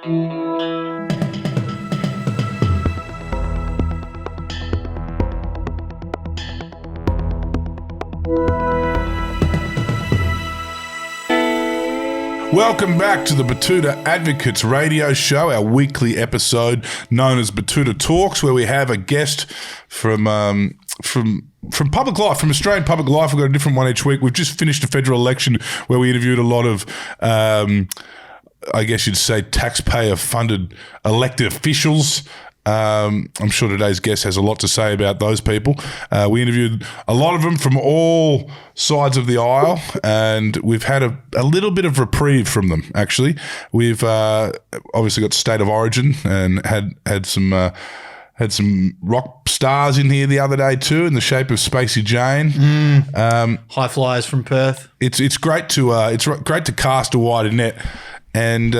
Welcome back to the Betoota Advocates radio show, our weekly episode known as Betoota Talks, where we have a guest from public life, from Australian public life. We've got a different one each week. We've just finished a federal election where we interviewed a lot of, I guess you'd say, taxpayer-funded elected officials. I'm sure today's guest has a lot to say about those people. We interviewed a lot of them from all sides of the aisle, and we've had a little bit of reprieve from them, actually. We've obviously got State of Origin and had some rock stars in here the other day too, in the shape of Spacey Jane. High flyers from Perth. It's great to cast a wider net. And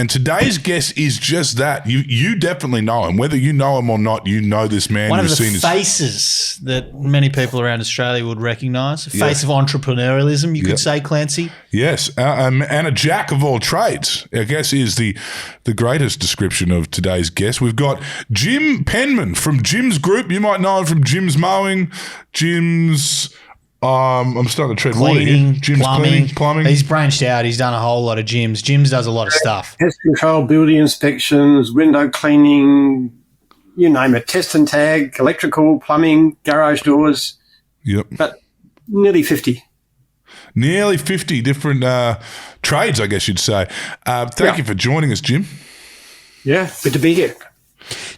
today's guest is just that. You definitely know him. Whether you know him or not, you know this man. One of the faces that many people around Australia would recognise. Face of entrepreneurialism, you could say, Clancy. Yes, and a jack of all trades, I guess, is the greatest description of today's guest. We've got Jim Penman from Jim's Group. You might know him from Jim's Mowing, Jim's... I'm starting to tread water here. Jim's plumbing. He's branched out. He's done a whole lot of gyms. Jim's does a lot of stuff. Pest control, building inspections, window cleaning, you name it. Test and tag, electrical, plumbing, garage doors. Yep. But nearly 50. Nearly 50 different trades, I guess you'd say. Thank you for joining us, Jim. Yeah, good to be here.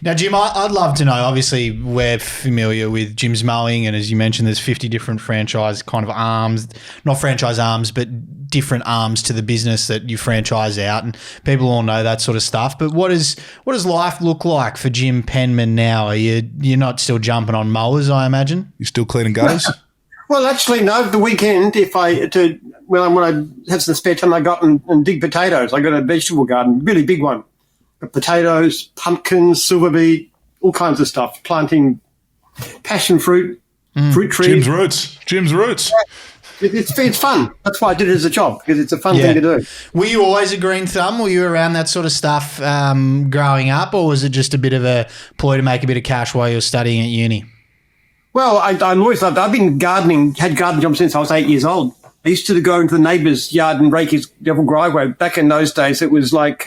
Now, Jim, I'd love to know, obviously we're familiar with Jim's Mowing, and as you mentioned, there's 50 different franchise kind of arms, not franchise arms, but different arms to the business that you franchise out, and people all know that sort of stuff. But what does life look like for Jim Penman now? You're not still jumping on mowers, I imagine? You still cleaning gutters? Well, actually, no. The weekend, when I have some spare time, I go and dig potatoes. I got a vegetable garden, really big one. Potatoes, pumpkins, silver beet, all kinds of stuff. Planting passion fruit, fruit trees. Jim's roots. It's fun. That's why I did it as a job, because it's a fun thing to do. Were you always a green thumb? Were you around that sort of stuff growing up, or was it just a bit of a ploy to make a bit of cash while you were studying at uni? Well, I always loved it. I've been had garden jobs since I was 8 years old. I used to go into the neighbour's yard and rake his double driveway. Back in those days, it was like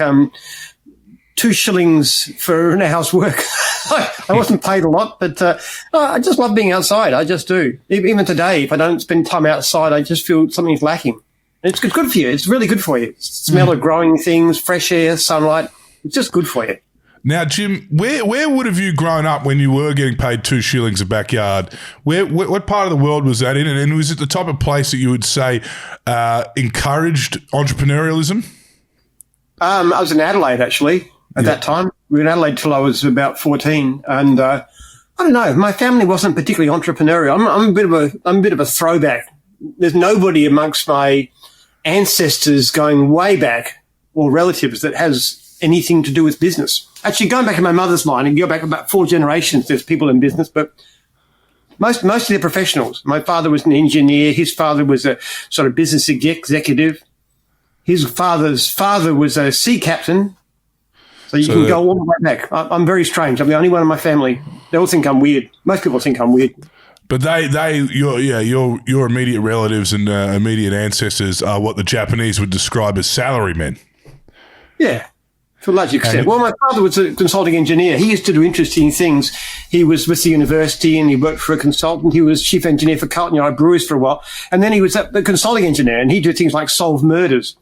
2 shillings for an hour's work. I wasn't paid a lot, but I just love being outside. I just do. Even today, if I don't spend time outside, I just feel something's lacking. And it's good for you. It's really good for you. Smell of growing things, fresh air, sunlight. It's just good for you. Now, Jim, where would have you grown up when you were getting paid 2 shillings a backyard? What part of the world was that in? And was it the type of place that you would say encouraged entrepreneurialism? I was in Adelaide, actually. At that time, we were in Adelaide till I was about 14, and I don't know. My family wasn't particularly entrepreneurial. I'm a bit of a throwback. There's nobody amongst my ancestors going way back, or relatives, that has anything to do with business. Actually, going back in my mother's line, and go back about 4 generations, there's people in business, but mostly they're professionals. My father was an engineer. His father was a sort of business executive. His father's father was a sea captain. So you can go all the way back. I'm very strange. I'm the only one in my family. They all think I'm weird. Most people think I'm weird. But your immediate relatives and immediate ancestors are what the Japanese would describe as salarymen. Yeah, to a large extent. Well, my father was a consulting engineer. He used to do interesting things. He was with the university and he worked for a consultant. He was chief engineer for Carlton Yard Breweries for a while. And then he was the consulting engineer, and he'd do things like solve murders.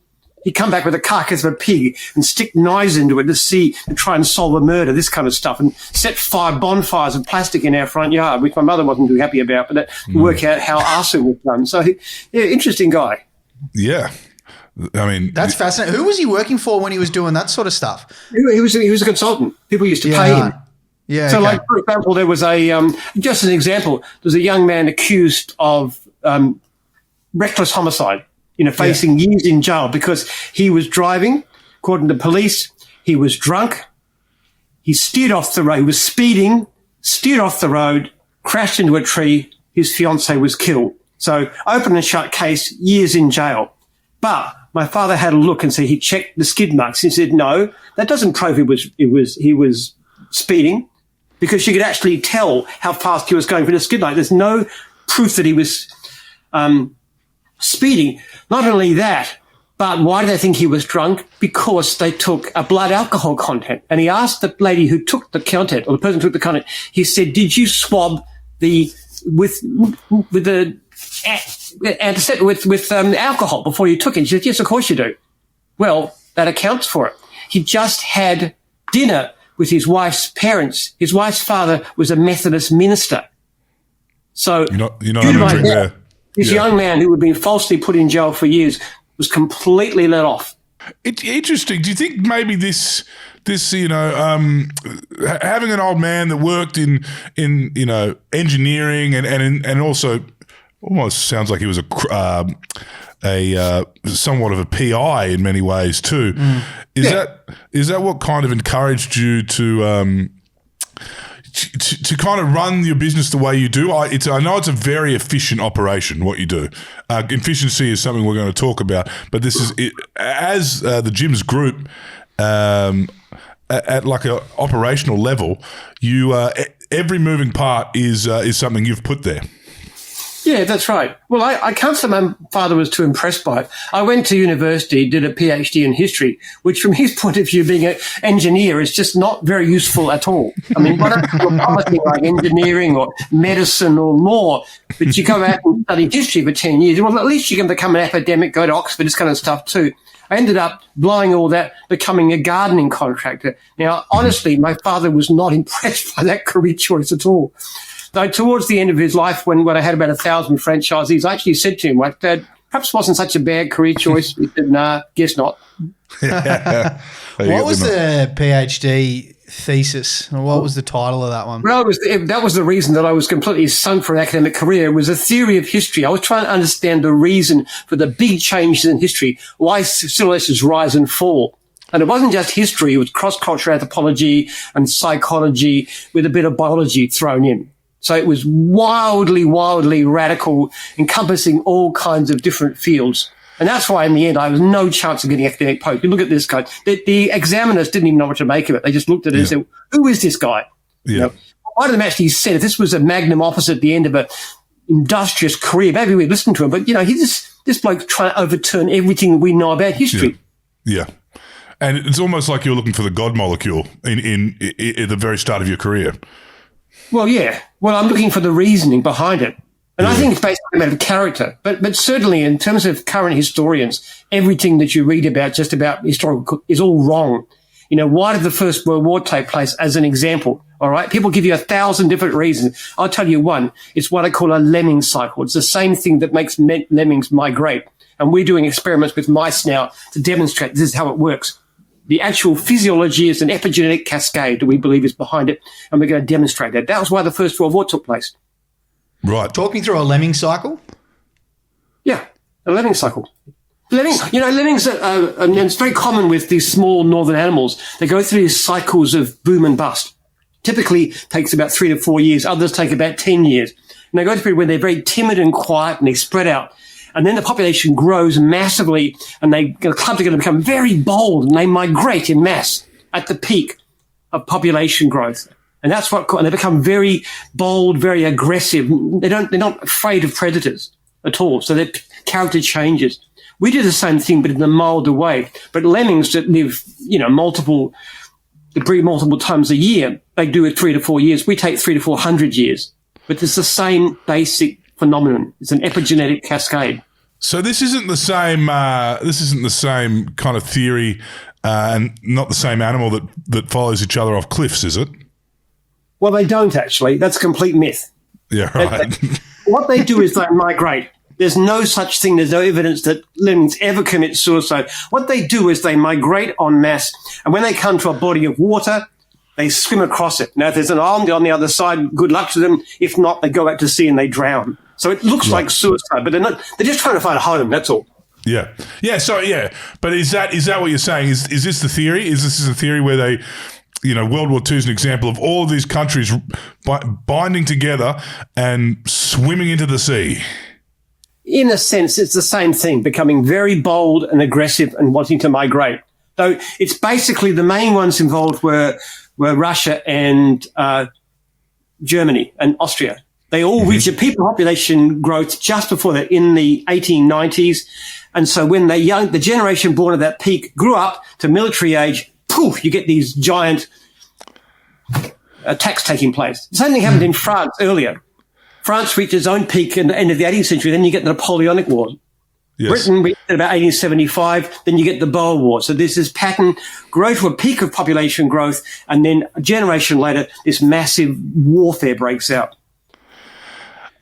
He'd come back with a carcass of a pig and stick knives into it to try and solve a murder, this kind of stuff, and set bonfires of plastic in our front yard, which my mother wasn't too happy about, but to work out how arson was done. So, interesting guy. Yeah. I mean, that's fascinating. Who was he working for when he was doing that sort of stuff? He was a consultant. People used to pay him. Yeah. So, like, for example, there was just an example, there's a young man accused of reckless homicide. Facing years in jail because he was driving, according to police, he was drunk, he steered off the road, he was speeding, steered off the road, crashed into a tree, his fiancée was killed. So open and shut case, years in jail. But my father had a look and said he checked the skid marks. He said, no, that doesn't prove he was speeding, because you could actually tell how fast he was going for the skid mark. There's no proof that he was speeding. Not only that, but why do they think he was drunk? Because they took a blood alcohol content. And he asked the lady who took the content, or the person who took the content, he said, did you swab with alcohol before you took it? She said, yes, of course you do. Well, that accounts for it. He just had dinner with his wife's parents. His wife's father was a Methodist minister. So you're not there. This young man who had been falsely put in jail for years was completely let off. It's interesting. Do you think maybe this having an old man that worked in engineering and also almost sounds like he was a somewhat of a PI in many ways too. Is that what kind of encouraged you to kind of run your business the way you do? I know it's a very efficient operation, what you do. Efficiency is something we're going to talk about, but this is as the Jim's group at like a operational level. You every moving part is something you've put there. Yeah, that's right. Well, I can't say my father was too impressed by it. I went to university, did a PhD in history, which from his point of view, being an engineer is just not very useful at all. I mean, why don't you do policy like engineering or medicine or law, but you go out and study history for 10 years? Well, at least you can become an academic, go to Oxford, this kind of stuff too. I ended up blowing all that, becoming a gardening contractor. Now, honestly, my father was not impressed by that career choice at all. Though towards the end of his life, when I had about 1,000 franchisees, I actually said to him, like, Dad, perhaps wasn't such a bad career choice. He said, nah, guess not. What was the PhD thesis? Or what was the title of that one? Well, that was the reason that I was completely sunk for an academic career. It was a theory of history. I was trying to understand the reason for the big changes in history, why civilizations rise and fall. And it wasn't just history. It was cross-cultural anthropology and psychology with a bit of biology thrown in. So it was wildly, wildly radical, encompassing all kinds of different fields. And that's why in the end I was no chance of getting academic post. You look at this guy. The examiners didn't even know what to make of it. They just looked at it and said, who is this guy? Yeah. You know, one of them actually said if this was a magnum opus at the end of an industrious career, maybe we'd listen to him. But, this bloke's trying to overturn everything we know about history. Yeah. And it's almost like you're looking for the God molecule in at the very start of your career. Well, yeah. Well, I'm looking for the reasoning behind it. And I think it's basically a matter of character. But certainly in terms of current historians, everything that you read about just about historical is all wrong. Why did the First World War take place as an example? All right. People give you 1,000 different reasons. I'll tell you one. It's what I call a lemming cycle. It's the same thing that makes lemmings migrate. And we're doing experiments with mice now to demonstrate this is how it works. The actual physiology is an epigenetic cascade that we believe is behind it, and we're going to demonstrate that. That was why the First World War took place. Right. Talk me through a lemming cycle. Yeah, a lemming cycle. Lemmings, and it's very common with these small northern animals. They go through these cycles of boom and bust. Typically takes about 3 to 4 years. Others take about 10 years. And they go through when they're very timid and quiet and they spread out. And then the population grows massively and the clubs are going to become very bold and they migrate in mass at the peak of population growth. And that's and they become very bold, very aggressive. They're not afraid of predators at all. So their character changes. We do the same thing, but in a milder way. But lemmings that live, they breed multiple times a year, they do it 3 to 4 years. We take 300 to 400 years. But it's the same basic phenomenon. It's an epigenetic cascade. So this isn't the same. This isn't the same kind of theory, and not the same animal that follows each other off cliffs, is it? Well, they don't actually. That's a complete myth. Yeah, right. What they do is they migrate. There's no such thing. There's no evidence that lemmings ever commit suicide. What they do is they migrate en masse, and when they come to a body of water, they swim across it. Now, if there's an island on the other side, good luck to them. If not, they go out to sea and they drown. So it looks like suicide, but they're not. They're just trying to find a home. That's all. Yeah, yeah. So yeah, but is that what you're saying? Is this the theory? Is this a theory where they, World War II is an example of all of these countries binding together and swimming into the sea? in a sense, it's the same thing, becoming very bold and aggressive and wanting to migrate. So it's basically the main ones involved were Russia and Germany and Austria. They all reached a peak population growth just before that in the 1890s. And so when the generation born at that peak grew up to military age, poof, you get these giant attacks taking place. The same thing happened in France earlier. France reached its own peak in the end of the 18th century. Then you get the Napoleonic Wars. Yes. Britain reached at about 1875. Then you get the Boer War. So there's this pattern, grow to a peak of population growth, and then a generation later, this massive warfare breaks out.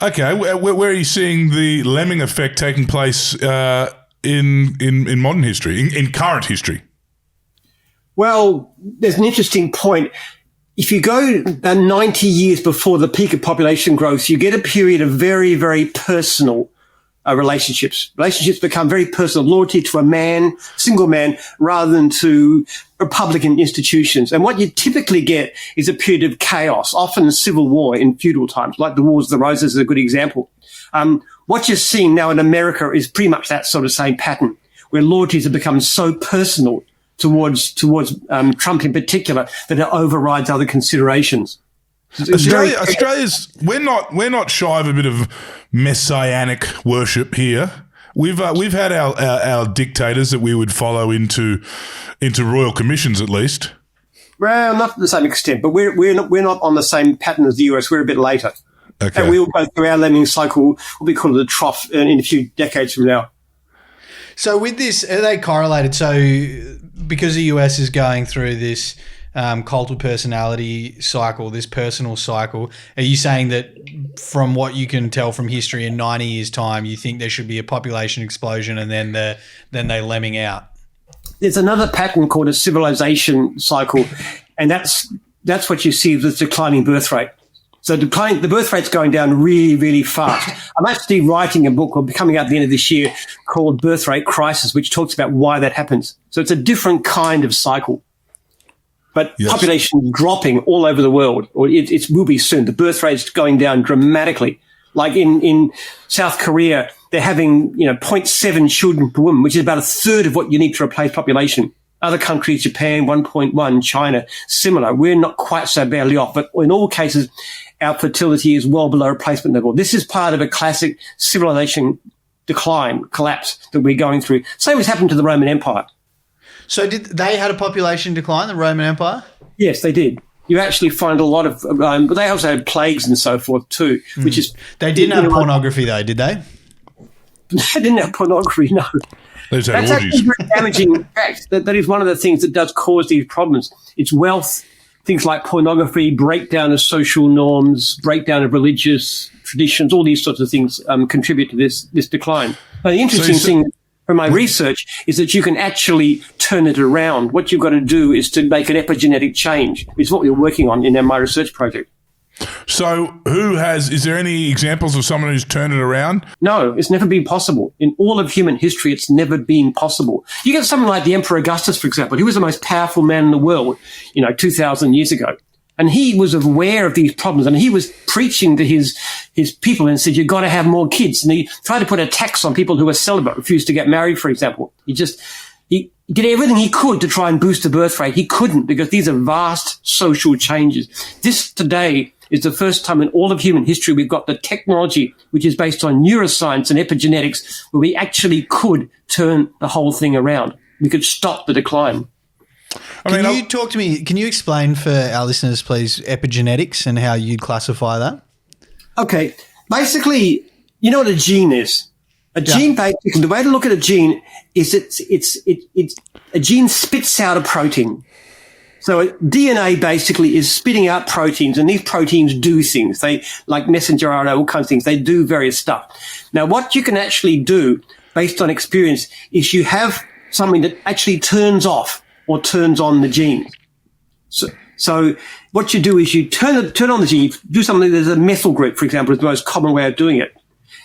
Okay, where are you seeing the lemming effect taking place in modern history, in current history? Well, there's an interesting point. If you go 90 years before the peak of population growth, you get a period of very, very personal relationships. Relationships become very personal, loyalty to a man, single man, rather than to Republican institutions. And what you typically get is a period of chaos, often civil war in feudal times, like the Wars of the Roses is a good example. What you're seeing now in America is pretty much that sort of same pattern, where loyalties have become so personal towards Trump in particular that it overrides other considerations. Australia's we're not shy of a bit of messianic worship here. We've had our dictators that we would follow into royal commissions at least. Well, not to the same extent, but we're not on the same pattern as the US. We're a bit later. Okay. And we will go through our lemming cycle, what we call the trough, in a few decades from now. So with this, are they correlated? So because the US is going through this cult of personality cycle, this personal cycle, are you saying that from what you can tell from history in 90 years' time, you think there should be a population explosion and then they lemming out? There's another pattern called a civilization cycle, and that's what you see with declining birth rate. So the birth rate's going down really, really fast. I'm actually writing a book coming out at the end of this year called Birth Rate Crisis, which talks about why that happens. So it's a different kind of cycle. But yes. Population dropping all over the world, or it will be soon. The birth rate's going down dramatically. Like in South Korea, they're having 0.7 children per woman, which is about a third of what you need to replace population. Other countries, Japan, 1.1, China, similar. We're not quite so badly off, but in all cases, our fertility is well below replacement level. This is part of a classic civilization decline, collapse that we're going through. Same as happened to the Roman Empire. So did they had a population decline, the Roman Empire? Yes, they did. You actually find a lot of, but they also had plagues and so forth too, which is... They didn't have pornography though, did they? They didn't have pornography, no. That's actually very damaging fact. That is one of the things that does cause these problems. It's wealth, things like pornography, breakdown of social norms, breakdown of religious traditions, all these sorts of things contribute to this decline. Now, the interesting thing from my research is that you can actually turn it around. What you've got to do is to make an epigenetic change. It's what we're working on in my research project. So is there any examples of someone who's turned it around? No, it's never been possible. In all of human history, it's never been possible. You get someone like the Emperor Augustus, for example. He was the most powerful man in the world, 2,000 years ago. And he was aware of these problems, and he was preaching to his people and said, you've got to have more kids. And he tried to put a tax on people who were celibate, refused to get married, for example. He did everything he could to try and boost the birth rate. He couldn't, because these are vast social changes. This today is the first time in all of human history we've got the technology, which is based on neuroscience and epigenetics, where we actually could turn the whole thing around. We could stop the decline. Can you talk to me? Can you explain for our listeners, please, epigenetics and how you'd classify that? Okay. Basically, you know what a gene is? Gene, basically, the way to look at a gene is a gene spits out a protein. So DNA basically is spitting out proteins, and these proteins do things. They, like messenger RNA, all kinds of things. They do various stuff. Now, what you can actually do based on experience is you have something that actually turns off or turns on the gene. So what you do is you turn on the gene, do something. There's a methyl group, for example, is the most common way of doing it.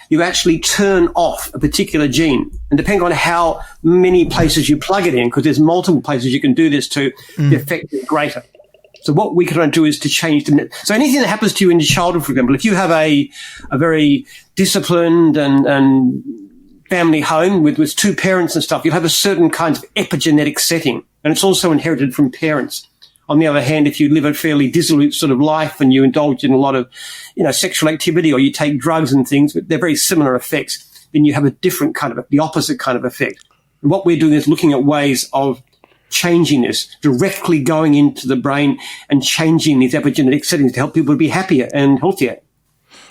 You actually turn off a particular gene, and depending on how many places you plug it in, because there's multiple places you can do this to, the effect is greater. So what we can do is to change them. So anything that happens to you in your childhood, for example, if you have a very disciplined and family home with two parents and stuff, you'll have a certain kind of epigenetic setting, and it's also inherited from parents. On the other hand, if you live a fairly dissolute sort of life and you indulge in a lot of, sexual activity, or you take drugs and things, but they're very similar effects, then you have a different kind of, the opposite kind of effect. And what we're doing is looking at ways of changing this, directly going into the brain and changing these epigenetic settings to help people be happier and healthier.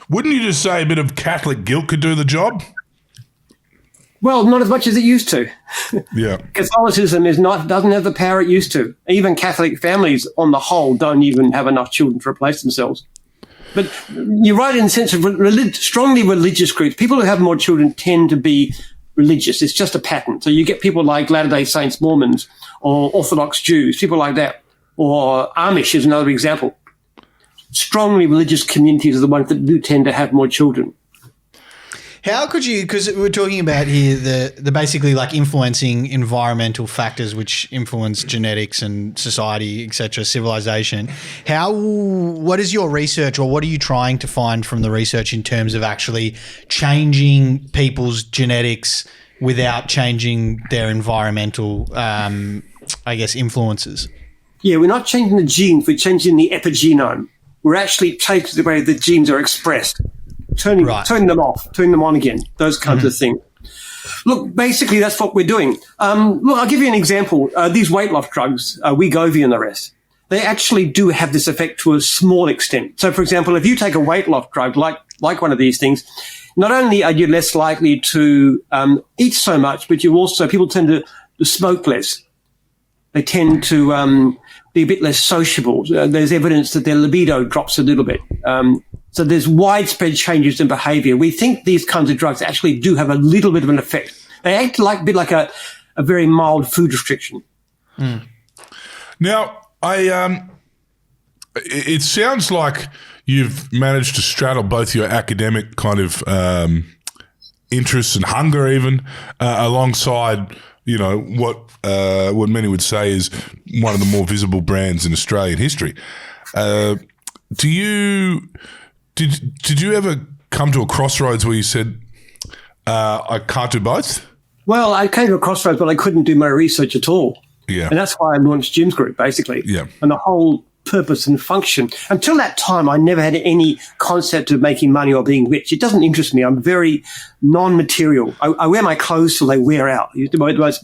Wouldn't you just say a bit of Catholic guilt could do the job? Well, not as much as it used to. Yeah. Catholicism doesn't have the power it used to. Even Catholic families, on the whole, don't even have enough children to replace themselves. But you're right in the sense of strongly religious groups. People who have more children tend to be religious. It's just a pattern. So you get people like Latter-day Saints, Mormons, or Orthodox Jews, people like that. Or Amish is another example. Strongly religious communities are the ones that do tend to have more children. How could you, because we're talking about here the basically like influencing environmental factors which influence genetics and society, etc., civilization. What is your research, or what are you trying to find from the research in terms of actually changing people's genetics without changing their environmental, influences? Yeah, we're not changing the genes, we're changing the epigenome. We're actually changing the way the genes are expressed. Turning them off, turning them on again, those kinds of things. Look, basically, that's what we're doing. I'll give you an example. These weight loss drugs, Wegovy and the rest, they actually do have this effect to a small extent. So, for example, if you take a weight loss drug like one of these things, not only are you less likely to eat so much, but people tend to smoke less. They tend to be a bit less sociable. There's evidence that their libido drops a little bit. So there's widespread changes in behavior. We think these kinds of drugs actually do have a little bit of an effect. They act a bit like a very mild food restriction. Mm. Now, it sounds like you've managed to straddle both your academic kind of interests and hunger even alongside, what many would say is one of the more visible brands in Australian history. Did you ever come to a crossroads where you said, I can't do both? Well, I came to a crossroads, but I couldn't do my research at all. Yeah. And that's why I launched Jim's Group, basically. Yeah. And the whole purpose and function. Until that time, I never had any concept of making money or being rich. It doesn't interest me. I'm very non-material. I wear my clothes till they wear out. The most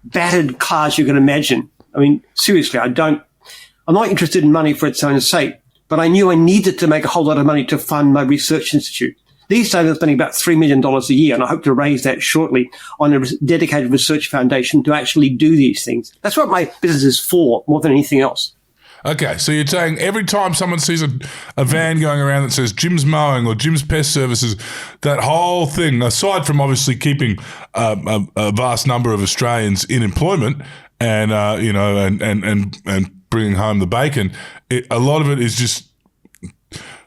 battered cars you can imagine. I mean, seriously, I'm not interested in money for its own sake. But I knew I needed to make a whole lot of money to fund my research institute. These days I'm spending about $3 million a year, and I hope to raise that shortly on a dedicated research foundation to actually do these things. That's what my business is for, more than anything else. Okay, so you're saying every time someone sees a van going around that says Jim's Mowing or Jim's Pest Services, that whole thing, aside from obviously keeping a vast number of Australians in employment and bringing home the bacon, a lot of it is just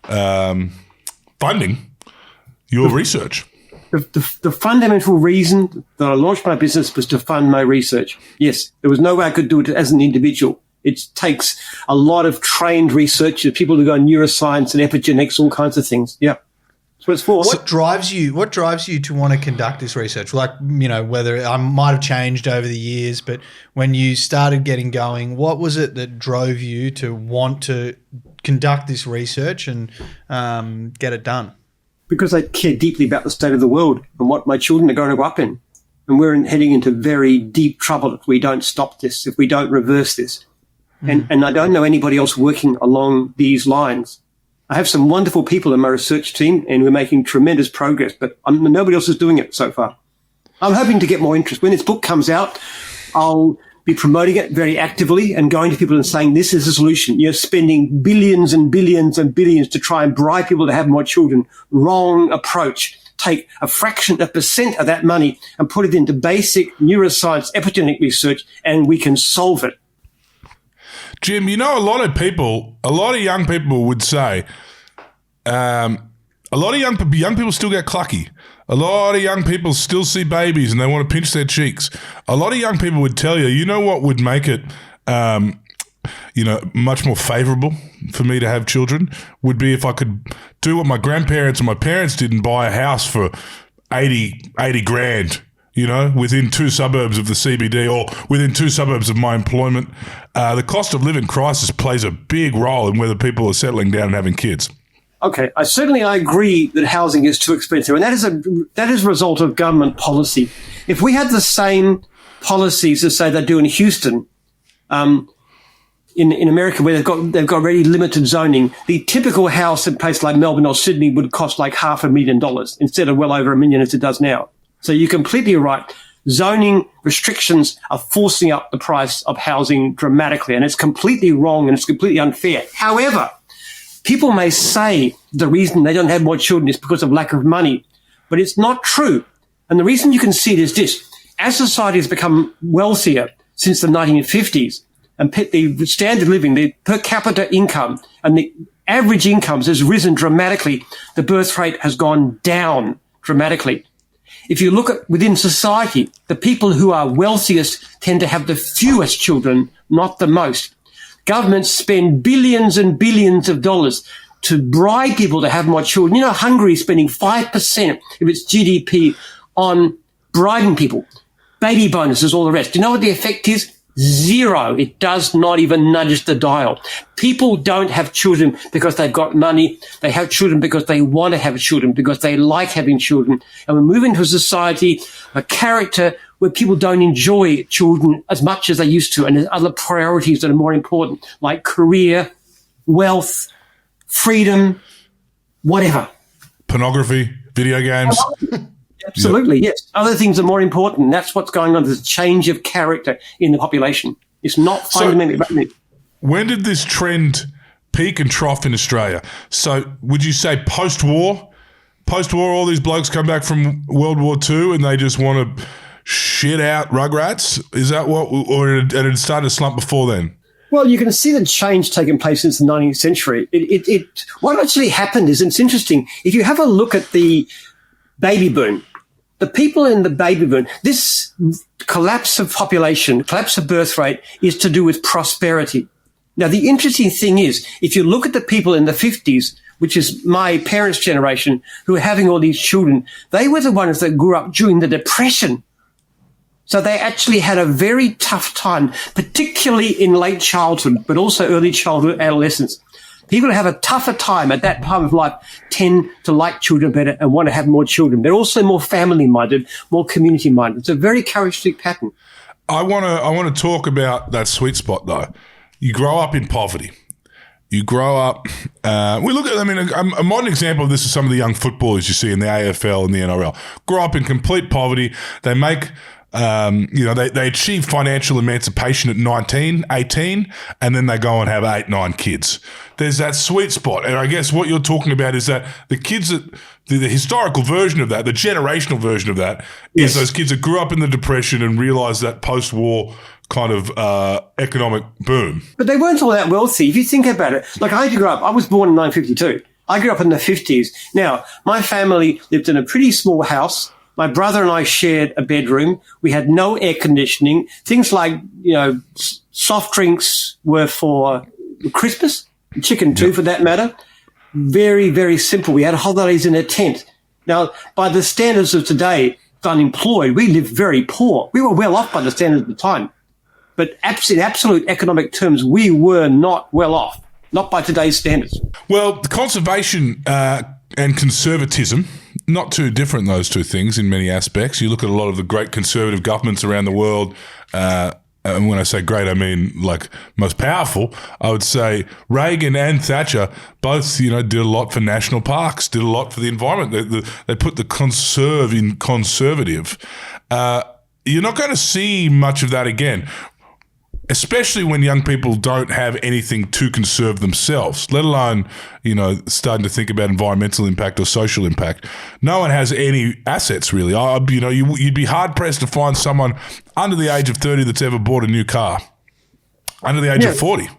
funding your research. The fundamental reason that I launched my business was to fund my research. Yes, there was no way I could do it as an individual. It takes a lot of trained researchers, people who go on neuroscience and epigenetics, all kinds of things. Yeah. That's what it's for. What drives you to want to conduct this research? Like, whether I might have changed over the years, but when you started getting going, what was it that drove you to want to conduct this research and get it done? Because I care deeply about the state of the world and what my children are going to grow up in. And we're heading into very deep trouble if we don't stop this, if we don't reverse this. And I don't know anybody else working along these lines. I have some wonderful people in my research team, and we're making tremendous progress, but nobody else is doing it so far. I'm hoping to get more interest. When this book comes out, I'll be promoting it very actively and going to people and saying, this is the solution. You're spending billions and billions and billions to try and bribe people to have more children. Wrong approach. Take a fraction, a percent of that money and put it into basic neuroscience, epigenetic research, and we can solve it. Jim, a lot of young people would say, a lot of young people still get clucky. A lot of young people still see babies and they want to pinch their cheeks. A lot of young people would tell you, what would make it, much more favourable for me to have children would be if I could do what my grandparents and my parents did and buy a house for 80 grand, within 2 suburbs of the CBD or within 2 suburbs of my employment. The cost of living crisis plays a big role in whether people are settling down and having kids. Okay, I agree that housing is too expensive, and that is a result of government policy. If we had the same policies as say they do in Houston, in America, where they've got already limited zoning, the typical house in a place like Melbourne or Sydney would cost like $500,000 instead of well over $1 million as it does now. So you're completely right. Zoning restrictions are forcing up the price of housing dramatically, and it's completely wrong and it's completely unfair. However, people may say the reason they don't have more children is because of lack of money, but it's not true. And the reason you can see it is this. As society has become wealthier since the 1950s, and the standard of living, the per capita income and the average incomes has risen dramatically, the birth rate has gone down dramatically. If you look at within society, the people who are wealthiest tend to have the fewest children, not the most. Governments spend billions and billions of dollars to bribe people to have more children. Hungary is spending 5% of its GDP on bribing people, baby bonuses, all the rest. Do you know what the effect is? Zero. It does not even nudge the dial. People don't have children because they've got money. They have children because they want to have children, because they like having children. And we're moving to a society, a character where people don't enjoy children as much as they used to. And there's other priorities that are more important, like career, wealth, freedom, whatever. Pornography, video games. Absolutely, yes. Other things are more important. That's what's going on. There's a change of character in the population. It's not fundamentally about me. When did this trend peak and trough in Australia? So would you say post-war? Post-war, all these blokes come back from World War II and they just want to shit out rugrats? Is that what, or it started to slump before then? Well, you can see the change taking place since the 19th century. What actually happened is, it's interesting. If you have a look at the baby boom, the people in the baby boom, this collapse of population, collapse of birth rate is to do with prosperity. Now, the interesting thing is, if you look at the people in the 50s, which is my parents' generation, who are having all these children, they were the ones that grew up during the Depression. So they actually had a very tough time, particularly in late childhood, but also early childhood, adolescence. People who have a tougher time at that time of life tend to like children better and want to have more children. They're also more family-minded, more community-minded. It's a very characteristic pattern. I want to talk about that sweet spot, though. You grow up in poverty. You grow up. We look at. I mean, a modern example of this is some of the young footballers you see in the AFL and the NRL. Grow up in complete poverty. They make. They achieve financial emancipation at 19, 18, and then they go and have 8, 9 kids. There's that sweet spot. And I guess what you're talking about is that the kids that the historical version of that, the generational version of that, is those kids that grew up in the Depression and realized that post-war kind of economic boom. But they weren't all that wealthy. If you think about it, like I grew up, I was born in 1952. I grew up in the 50s. Now, my family lived in a pretty small house. My brother and I shared a bedroom. We had no air conditioning. Things like, soft drinks were for Christmas, chicken too, for that matter. Very, very simple. We had holidays in a tent. Now, by the standards of today, unemployed, we lived very poor. We were well off by the standards of the time. But in absolute economic terms, we were not well off, not by today's standards. Well, conservation and conservatism, not too different, those two things in many aspects. You look at a lot of the great conservative governments around the world, and when I say great, I mean like most powerful. I would say Reagan and Thatcher both, did a lot for national parks, did a lot for the environment. They put the conserve in conservative. You're not going to see much of that again, especially when young people don't have anything to conserve themselves, let alone, starting to think about environmental impact or social impact. No one has any assets, really. You'd be hard-pressed to find someone under the age of 30 that's ever bought a new car, under the age of 40.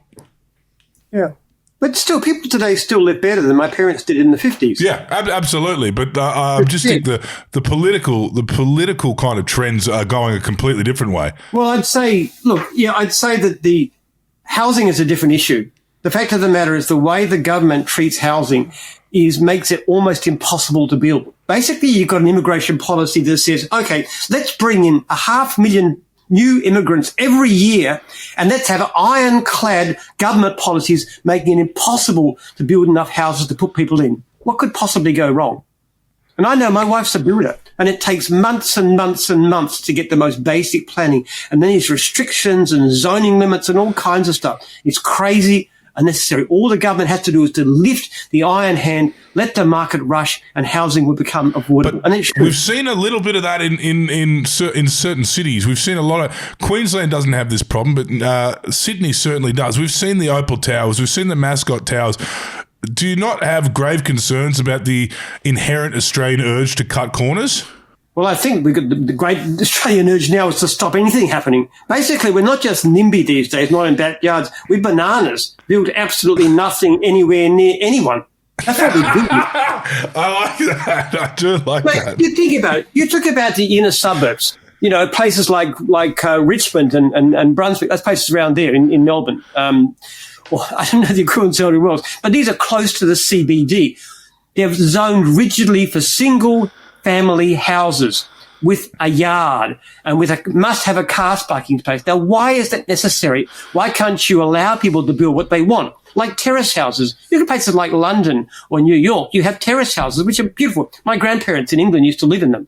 Yeah. But still, people today still live better than my parents did in the 50s. Yeah, absolutely. But I just think the political kind of trends are going a completely different way. Well, I'd say that the housing is a different issue. The fact of the matter is the way the government treats housing makes it almost impossible to build. Basically, you've got an immigration policy that says, okay, let's bring in 500,000 new immigrants every year, and let's have ironclad government policies making it impossible to build enough houses to put people in. What could possibly go wrong? And I know my wife's a builder, and it takes months and months and months to get the most basic planning. And then there's restrictions and zoning limits and all kinds of stuff. It's crazy, unnecessary. All the government has to do is to lift the iron hand, let the market rush, and housing will become affordable. And we've seen a little bit of that in certain cities. We've seen a lot of Queensland doesn't have this problem, but Sydney certainly does. We've seen the Opal Towers, we've seen the Mascot Towers. Do you not have grave concerns about the inherent Australian urge to cut corners? Well, I think the great Australian urge now is to stop anything happening. Basically, we're not just NIMBY these days, not in backyards. We're bananas, build absolutely nothing anywhere near anyone. That's what we do. I like that. I do like that. You think about it. You talk about the inner suburbs. You know, places like Richmond and Brunswick. Those places around there in Melbourne. Well, I don't know the equivalent of world, but these are close to the CBD. They're zoned rigidly for single family houses with a yard and must have a car parking space. Now, why is that necessary? Why can't you allow people to build what they want? Like terrace houses. You look at places like London or New York, you have terrace houses, which are beautiful. My grandparents in England used to live in them.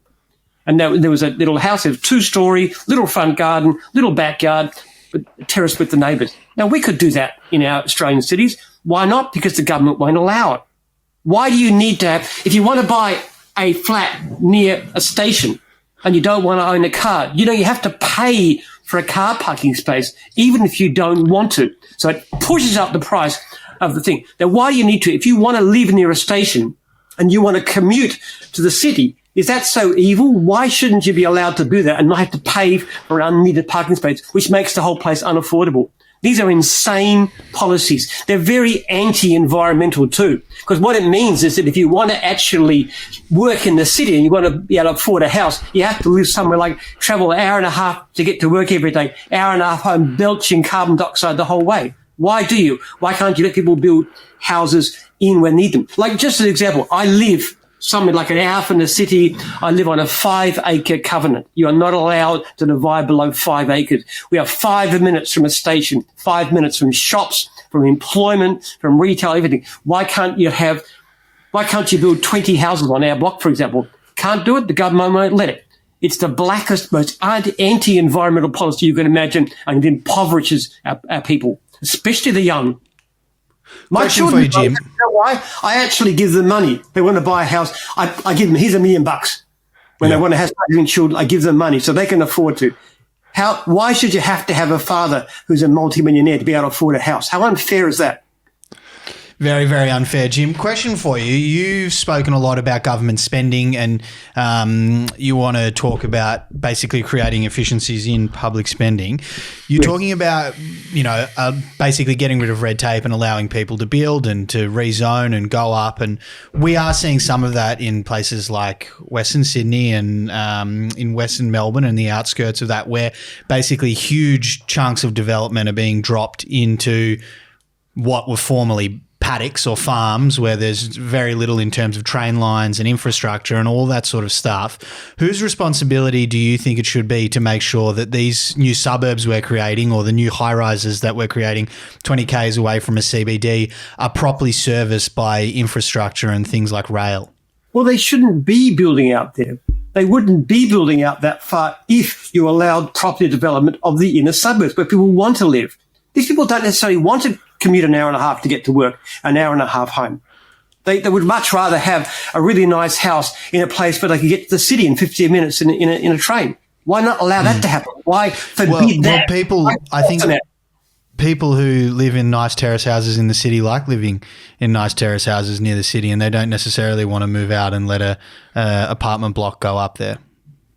And there was a little house, it was 2-story, little front garden, little backyard, but terrace with the neighbours. Now, we could do that in our Australian cities. Why not? Because the government won't allow it. Why do you need to have, if you want to buy a flat near a station and you don't want to own a car, you have to pay for a car parking space, even if you don't want to. So it pushes up the price of the thing. Now, why do you need to? If you want to live near a station and you want to commute to the city, is that so evil? Why shouldn't you be allowed to do that and not have to pay for an unneeded parking space, which makes the whole place unaffordable? These are insane policies. They're very anti-environmental too, because what it means is that if you want to actually work in the city and you want to be able to afford a house, you have to live somewhere like travel an hour and a half to get to work every day, hour and a half home, belching carbon dioxide the whole way. Why do you? Why can't you let people build houses in where they need them? Like, just as an example, I live somewhere like an hour from the city. I live on a 5-acre covenant. You are not allowed to divide below 5 acres. We are 5 minutes from a station, 5 minutes from shops, from employment, from retail, everything. Why can't you build 20 houses on our block, for example? Can't do it. The government won't let it. It's the blackest, most anti-environmental policy you can imagine, and it impoverishes our people, especially the young. My Question for you, Jim. You know why? I actually give them money. They want to buy a house. I give them, here's $1 million. When they want to have children, I give them money so they can afford to. Why should you have to have a father who's a multimillionaire to be able to afford a house? How unfair is that? Very, very unfair. Jim, question for you. You've spoken a lot about government spending and you want to talk about basically creating efficiencies in public spending. You're talking about, basically getting rid of red tape and allowing people to build and to rezone and go up. And we are seeing some of that in places like Western Sydney and in Western Melbourne and the outskirts of that, where basically huge chunks of development are being dropped into what were formerly paddocks or farms where there's very little in terms of train lines and infrastructure and all that sort of stuff. Whose responsibility do you think it should be to make sure that these new suburbs we're creating or the new high-rises that we're creating 20 k's away from a CBD are properly serviced by infrastructure and things like rail? Well, they shouldn't be building out there. They wouldn't be building out that far if you allowed property development of the inner suburbs where people want to live. These people don't necessarily want to commute an hour and a half to get to work, an hour and a half home. They would much rather have a really nice house in a place where they can get to the city in 15 minutes in a train. Why not allow that to happen? Why forbid that? I think people who live in nice terrace houses in the city like living in nice terrace houses near the city, and they don't necessarily want to move out and let a apartment block go up there.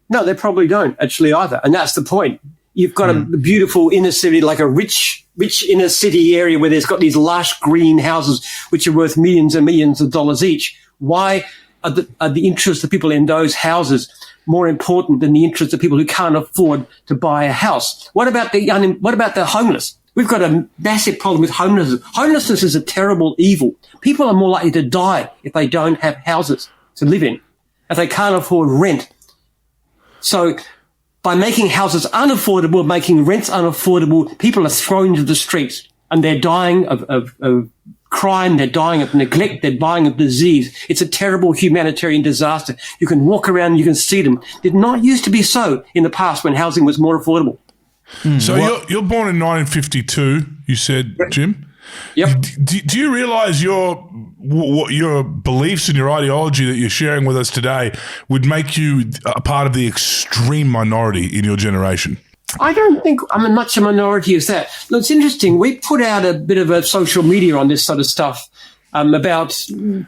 No, they probably don't actually either. And that's the point. You've got a beautiful inner city, like a rich inner city area where there's got these lush green houses which are worth millions and millions of dollars each. Why are the interests of people in those houses more important than the interests of people who can't afford to buy a house? What about the homeless? We've got a massive problem with homelessness. Homelessness is a terrible evil. People are more likely to die if they don't have houses to live in, if they can't afford rent. So by making houses unaffordable, making rents unaffordable, people are thrown into the streets and they're dying of crime, they're dying of neglect, they're dying of disease. It's a terrible humanitarian disaster. You can walk around, you can see them. It did not used to be so in the past when housing was more affordable. So you're born in 1952, you said, Jim? Yep. Do you realise what your beliefs and your ideology that you're sharing with us today would make you a part of the extreme minority in your generation? I don't think I'm much a minority as that. Look, it's interesting. We put out a bit of a social media on this sort of stuff about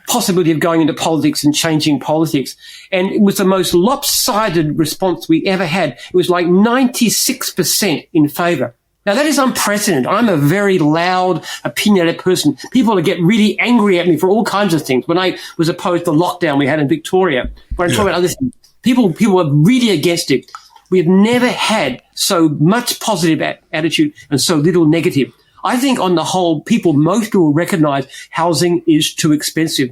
possibility of going into politics and changing politics. And it was the most lopsided response we ever had. It was like 96% in favour. Now, that is unprecedented. I'm a very loud, opinionated person. People get really angry at me for all kinds of things. When I was opposed to the lockdown we had in Victoria, when I talk about other things, people were really against it. We have never had so much positive attitude and so little negative. I think on the whole, most people recognise housing is too expensive.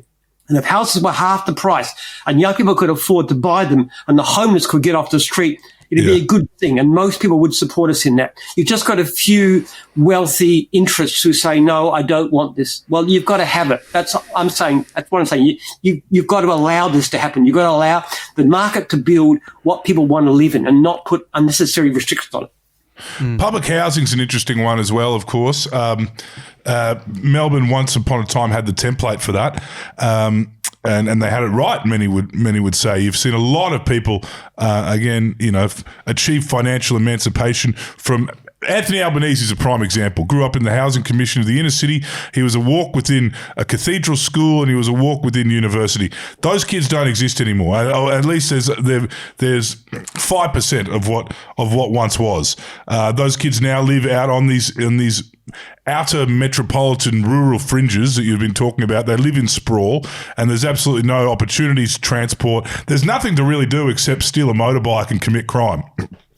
And if houses were half the price and young people could afford to buy them and the homeless could get off the street, it'd be a good thing. And most people would support us in that. You've just got a few wealthy interests who say, no, I don't want this. Well, you've got to have it. That's what I'm saying. You've got to allow this to happen. You've got to allow the market to build what people want to live in and not put unnecessary restrictions on it. Public housing's an interesting one as well, of course. Melbourne once upon a time had the template for that. And they had it right, many would say. You've seen a lot of people, achieve financial emancipation from Anthony Albanese is a prime example. Grew up in the Housing Commission of the inner city. He was a walk within a cathedral school and he was a walk within university. Those kids don't exist anymore. At least there's 5% of what once was. Those kids now live out on these outer metropolitan rural fringes that you've been talking about. They live in sprawl and there's absolutely no opportunities to transport. There's nothing to really do except steal a motorbike and commit crime.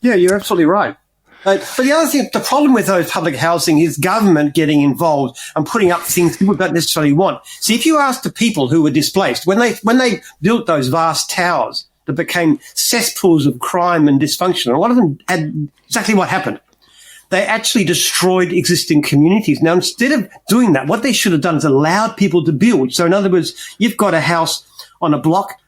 Yeah, you're absolutely right. But the other thing, the problem with those public housing is government getting involved and putting up things people don't necessarily want. See, if you ask the people who were displaced, when they built those vast towers that became cesspools of crime and dysfunction, a lot of them had exactly what happened. They actually destroyed existing communities. Now, instead of doing that, what they should have done is allowed people to build. So in other words, you've got a house on a block,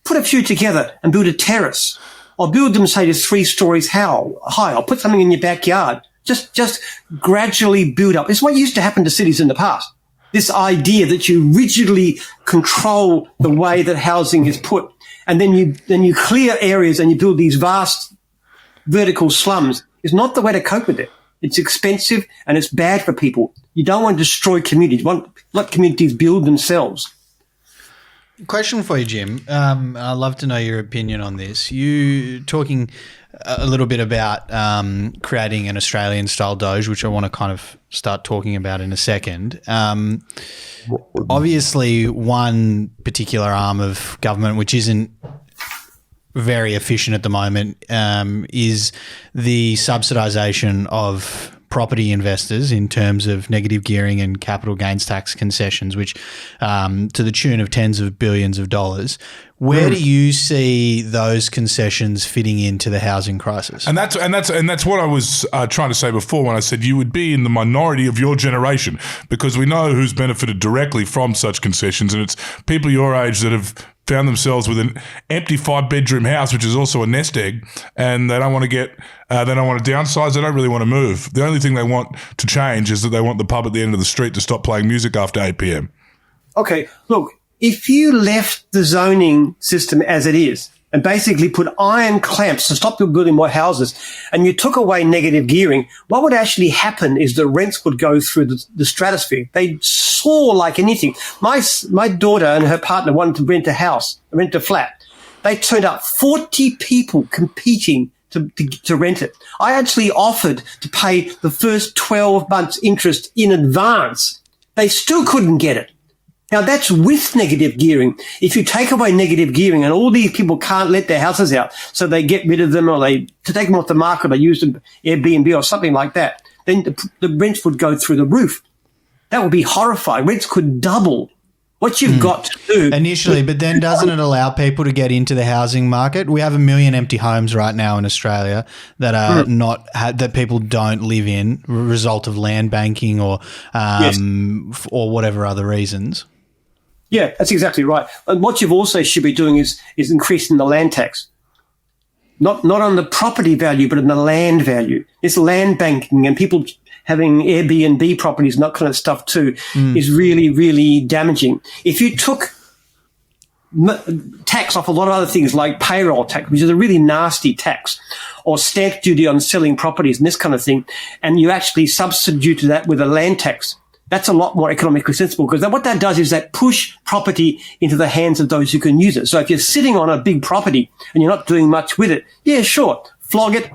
put a few together and build a terrace. Or build them, say, to 3 stories high. Or put something in your backyard. Just gradually build up. It's what used to happen to cities in the past. This idea that you rigidly control the way that housing is put. And then you clear areas and you build these vast vertical slums is not the way to cope with it. It's expensive and it's bad for people. You don't want to destroy communities. You want to let communities build themselves. Question for you, Jim. I'd love to know your opinion on this. You talking a little bit about creating an Australian-style Doge, which I want to kind of start talking about in a second. Obviously, one particular arm of government, which isn't very efficient at the moment, is the subsidisation of property investors in terms of negative gearing and capital gains tax concessions, which to the tune of tens of billions of dollars. Where do you see those concessions fitting into the housing crisis? And that's what I was trying to say before when I said you would be in the minority of your generation, because we know who's benefited directly from such concessions, and it's people your age that have found themselves with an empty 5-bedroom house, which is also a nest egg, and they don't want to downsize. They don't really want to move. The only thing they want to change is that they want the pub at the end of the street to stop playing music after 8 p.m. Okay, look, if you left the zoning system as it is and basically put iron clamps to stop people building more houses and you took away negative gearing, what would actually happen is the rents would go through the stratosphere. They'd soar like anything. My daughter and her partner wanted to rent a flat. They turned up 40 people competing to rent it. I actually offered to pay the first 12 months interest in advance. They still couldn't get it. Now, that's with negative gearing. If you take away negative gearing and all these people can't let their houses out, so they get rid of them or to take them off the market, they use them Airbnb or something like that, then the rents would go through the roof. That would be horrifying. Rents could double. What you've got to do initially, but then doesn't it allow people to get into the housing market? We have 1 million empty homes right now in Australia that are that people don't live in, result of land banking or whatever other reasons. Yeah, that's exactly right. And what you've also should be doing is increasing the land tax. Not on the property value, but on the land value. This land banking and people having Airbnb properties and that kind of stuff too is really, really damaging. If you took tax off a lot of other things like payroll tax, which is a really nasty tax, or stamp duty on selling properties and this kind of thing, and you actually substitute that with a land tax, that's a lot more economically sensible, because what that does is that push property into the hands of those who can use it. So if you're sitting on a big property and you're not doing much with it, yeah, sure, flog it,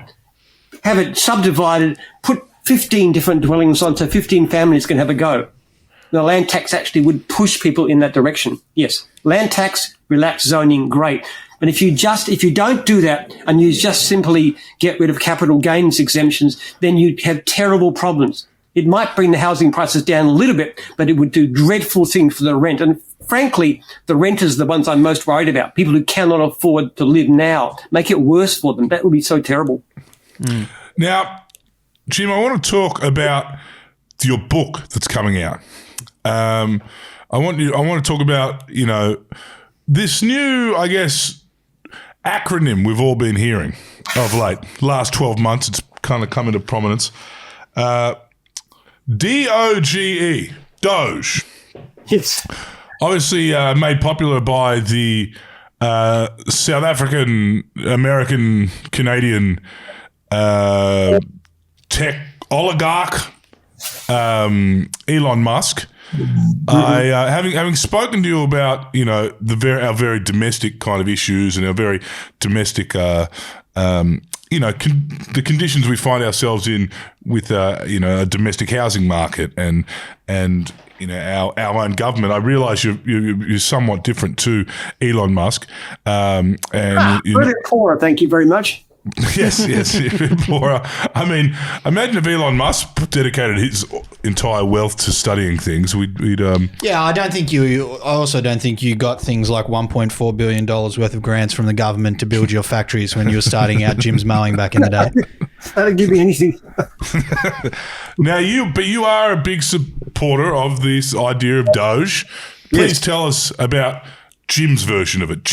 have it subdivided, put 15 different dwellings on so 15 families can have a go. The land tax actually would push people in that direction. Yes, land tax, relaxed zoning, great. But if you don't do that and you just simply get rid of capital gains exemptions, then you have terrible problems. It might bring the housing prices down a little bit, but it would do dreadful things for the rent. And frankly, the renters are the ones I'm most worried about. People who cannot afford to live now, make it worse for them. That would be so terrible. Now, Jim, I want to talk about your book that's coming out. I want to talk about, this new, I guess, acronym we've all been hearing of late. Last 12 months, it's kind of come into prominence. DOGE, Doge. Yes. Obviously made popular by the South African, American, Canadian tech oligarch, Elon Musk. Having spoken to you about our very domestic kind of issues and our very domestic the conditions we find ourselves in with a domestic housing market and our own government, I realise you're somewhat different to Elon Musk. Very poorer, thank you very much. Yes, Laura. I mean, imagine if Elon Musk dedicated his entire wealth to studying things. We'd Yeah, I also don't think you got things like $1.4 billion worth of grants from the government to build your factories when you were starting out Jim's Mowing back in the day. That'll give me anything. Now, you are a big supporter of this idea of Doge. Please tell us about Jim's version of it.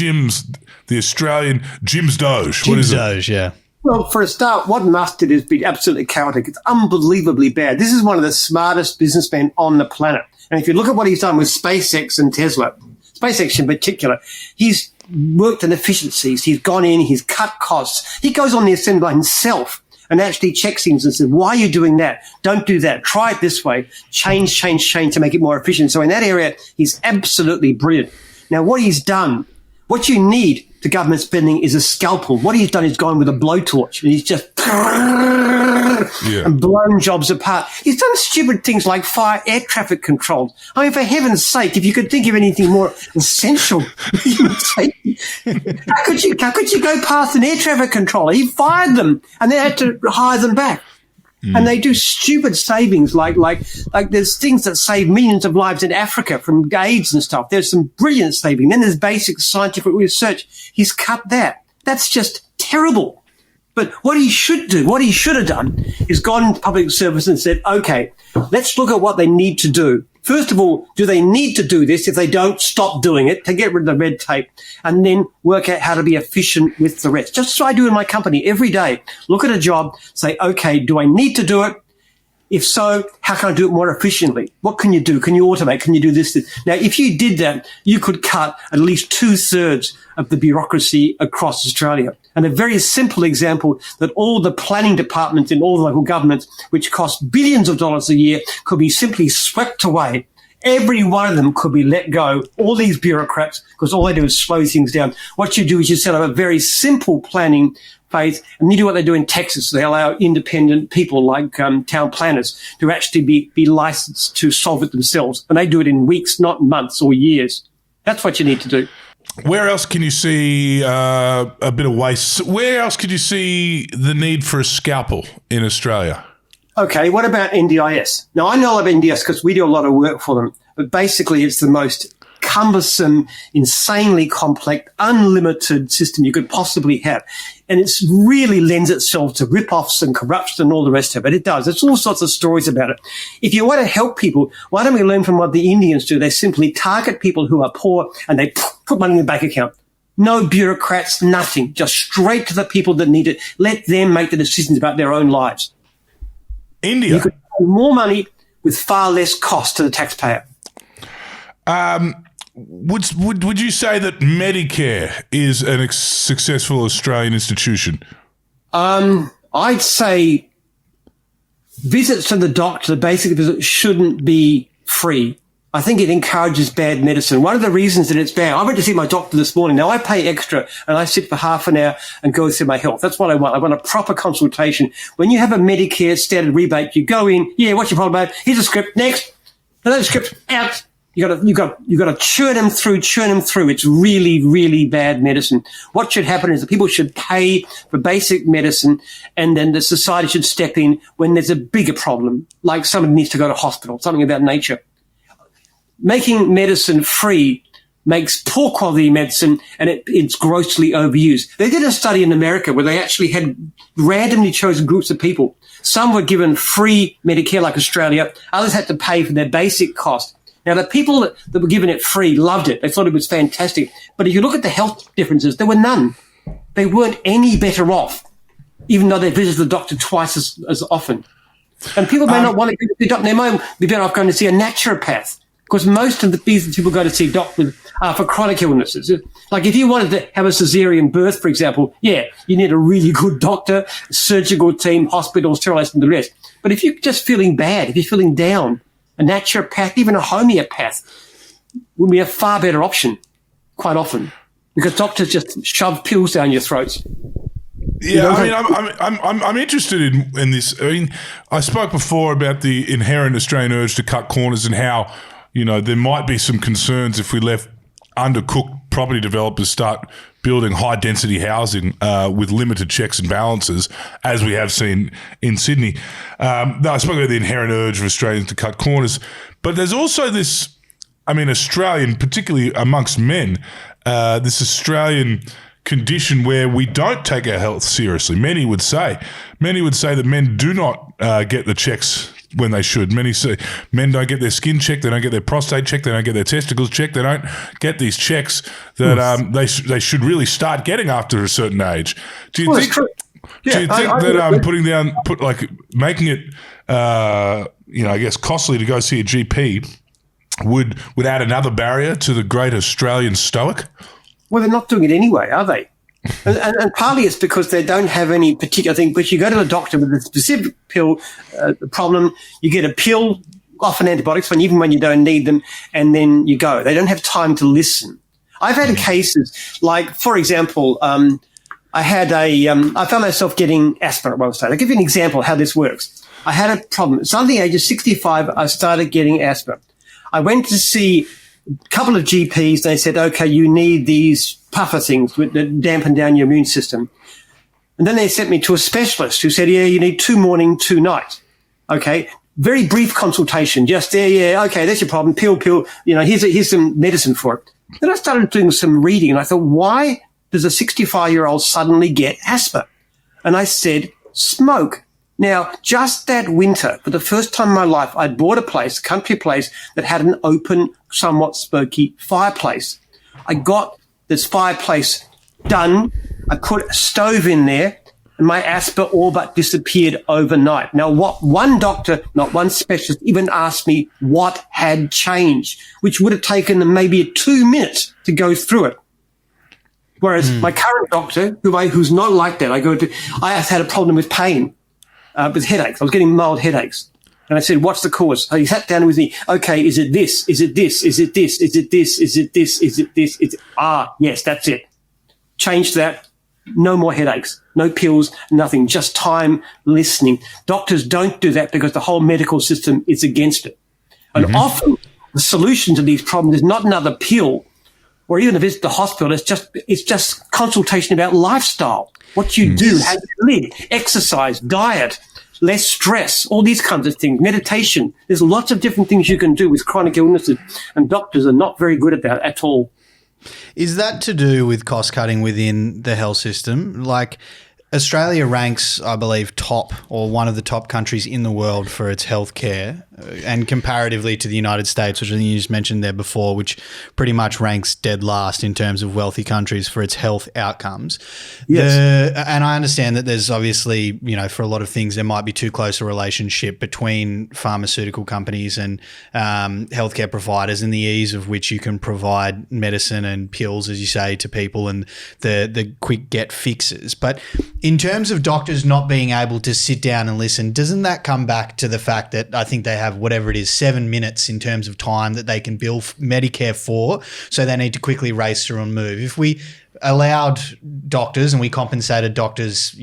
The Australian Jim's Doge. What is it? Doge, yeah. Well, for a start, what Musk did has been absolutely chaotic. It's unbelievably bad. This is one of the smartest businessmen on the planet. And if you look at what he's done with SpaceX and Tesla, SpaceX in particular, he's worked on efficiencies. He's gone in, he's cut costs. He goes on the assembly line himself and actually checks things and says, why are you doing that? Don't do that. Try it this way. Change to make it more efficient. So in that area, he's absolutely brilliant. Now, what he's done, what you need to government spending is a scalpel. What he's done is gone with a blowtorch and he's just and blown jobs apart. He's done stupid things like fire air traffic controls. I mean, for heaven's sake, if you could think of anything more essential, you would say, how could you go past an air traffic controller? He fired them and then had to hire them back. And they do stupid savings like there's things that save millions of lives in Africa from AIDS and stuff. There's some brilliant saving. Then there's basic scientific research. He's cut that. That's just terrible. But what he should have done is gone into public service and said, okay, let's look at what they need to do. First of all, do they need to do this? If they don't, stop doing it to get rid of the red tape and then work out how to be efficient with the rest. Just as I do in my company every day. Look at a job, say, okay, do I need to do it? If so, how can I do it more efficiently? What can you do? Can you automate? Can you do this? Now, if you did that, you could cut at least 2/3 of the bureaucracy across Australia. And a very simple example that all the planning departments in all the local governments, which cost billions of dollars a year, could be simply swept away. Every one of them could be let go, all these bureaucrats, because all they do is slow things down. What you do is you set up a very simple planning phase, and you do what they do in Texas. They allow independent people like town planners to actually be licensed to solve it themselves. And they do it in weeks, not months or years. That's what you need to do. Where else can you see a bit of waste? Where else could you see the need for a scalpel in Australia? Okay, what about NDIS? Now, I know of NDIS because we do a lot of work for them, but basically it's the most cumbersome, insanely complex, unlimited system you could possibly have. And it really lends itself to rip-offs and corruption and all the rest of it. It does. There's all sorts of stories about it. If you want to help people, why don't we learn from what the Indians do? They simply target people who are poor and they put money in the bank account. No bureaucrats, nothing. Just straight to the people that need it. Let them make the decisions about their own lives. India. You could pay more money with far less cost to the taxpayer. Would you say that Medicare is a successful Australian institution? I'd say visits to the doctor, the basic visit, shouldn't be free. I think it encourages bad medicine. One of the reasons that it's bad, I went to see my doctor this morning. Now I pay extra and I sit for half an hour and go through my health. That's what I want. I want a proper consultation. When you have a Medicare standard rebate, you go in, yeah, what's your problem, mate? Here's a script, next. Another script, out. You gotta churn them through. It's really, really bad medicine. What should happen is that people should pay for basic medicine and then the society should step in when there's a bigger problem, like somebody needs to go to hospital, something of that nature. Making medicine free makes poor quality medicine and it's grossly overused. They did a study in America where they actually had randomly chosen groups of people. Some were given free Medicare like Australia. Others had to pay for their basic cost. Now, the people that were given it free loved it. They thought it was fantastic. But if you look at the health differences, there were none. They weren't any better off, even though they visited the doctor twice as often. And people may not want to go to the doctor. They might be better off going to see a naturopath. Because most of the reasons people go to see doctors are for chronic illnesses. Like if you wanted to have a cesarean birth, for example, yeah, you need a really good doctor, surgical team, hospital, sterilization, and the rest. But if you're just feeling bad, if you're feeling down, a naturopath, even a homeopath would be a far better option quite often because doctors just shove pills down your throats. Yeah, I'm interested in this. I mean, I spoke before about the inherent Australian urge to cut corners and how, you know, there might be some concerns if we left undercooked property developers start building high-density housing with limited checks and balances, as we have seen in Sydney. I spoke about the inherent urge of Australians to cut corners, but there's also this, I mean, Australian, particularly amongst men, this Australian condition where we don't take our health seriously. Many would say that men do not get the checks when they should. Many say men don't get their skin checked, they don't get their prostate checked, they don't get their testicles checked, they don't get these checks that they should really start getting after a certain age. Do you think? Yeah, do you think that making it I guess costly to go see a GP would add another barrier to the great Australian stoic? Well, they're not doing it anyway, are they? And partly it's because they don't have any particular thing. But you go to the doctor with a specific pill problem, you get a pill, often antibiotics, even when you don't need them, and then you go. They don't have time to listen. I've had cases like, for example, I found myself getting asthma at one stage. I'll give you an example of how this works. I had a problem. At the age of 65, I started getting asthma. I went to see a couple of GPs. They said, okay, you need these puffer things that dampen down your immune system. And then they sent me to a specialist who said, yeah, you need 2 morning, 2 night. Okay. Very brief consultation. Just there. Yeah. Okay. That's your problem. Pill. Here's some medicine for it. Then I started doing some reading and I thought, why does a 65-year-old suddenly get asthma? And I said, smoke. Now, just that winter, for the first time in my life, I bought a country place that had an open, somewhat smoky fireplace. I got this fireplace done. I put a stove in there and my asthma all but disappeared overnight. Now, what one doctor, not one specialist, even asked me what had changed, which would have taken them maybe 2 minutes to go through it. Whereas my current doctor, who's not like that, I had a problem with pain, with headaches. I was getting mild headaches. And I said, what's the cause? So he sat down with me. Okay, is it this? Is it this? Is it this? Is it this? Is it this? Is it this? Yes, that's it. Change that. No more headaches. No pills, nothing. Just time listening. Doctors don't do that because the whole medical system is against it. And often the solution to these problems is not another pill or even a visit to the hospital. It's just consultation about lifestyle. What you do, how you live, exercise, diet, less stress, all these kinds of things, meditation. There's lots of different things you can do with chronic illnesses, and doctors are not very good at that at all. Is that to do with cost cutting within the health system? Like, Australia ranks, I believe, top or one of the top countries in the world for its healthcare, and comparatively to the United States, which I think you just mentioned there before, which pretty much ranks dead last in terms of wealthy countries for its health outcomes. Yes. And I understand that there's obviously, for a lot of things, there might be too close a relationship between pharmaceutical companies and healthcare providers, and the ease of which you can provide medicine and pills, as you say, to people, and the quick get fixes. But in terms of doctors not being able to sit down and listen, doesn't that come back to the fact that I think they have whatever it is, 7 minutes in terms of time that they can bill Medicare for, so they need to quickly race through and move? If we allowed doctors and we compensated doctors,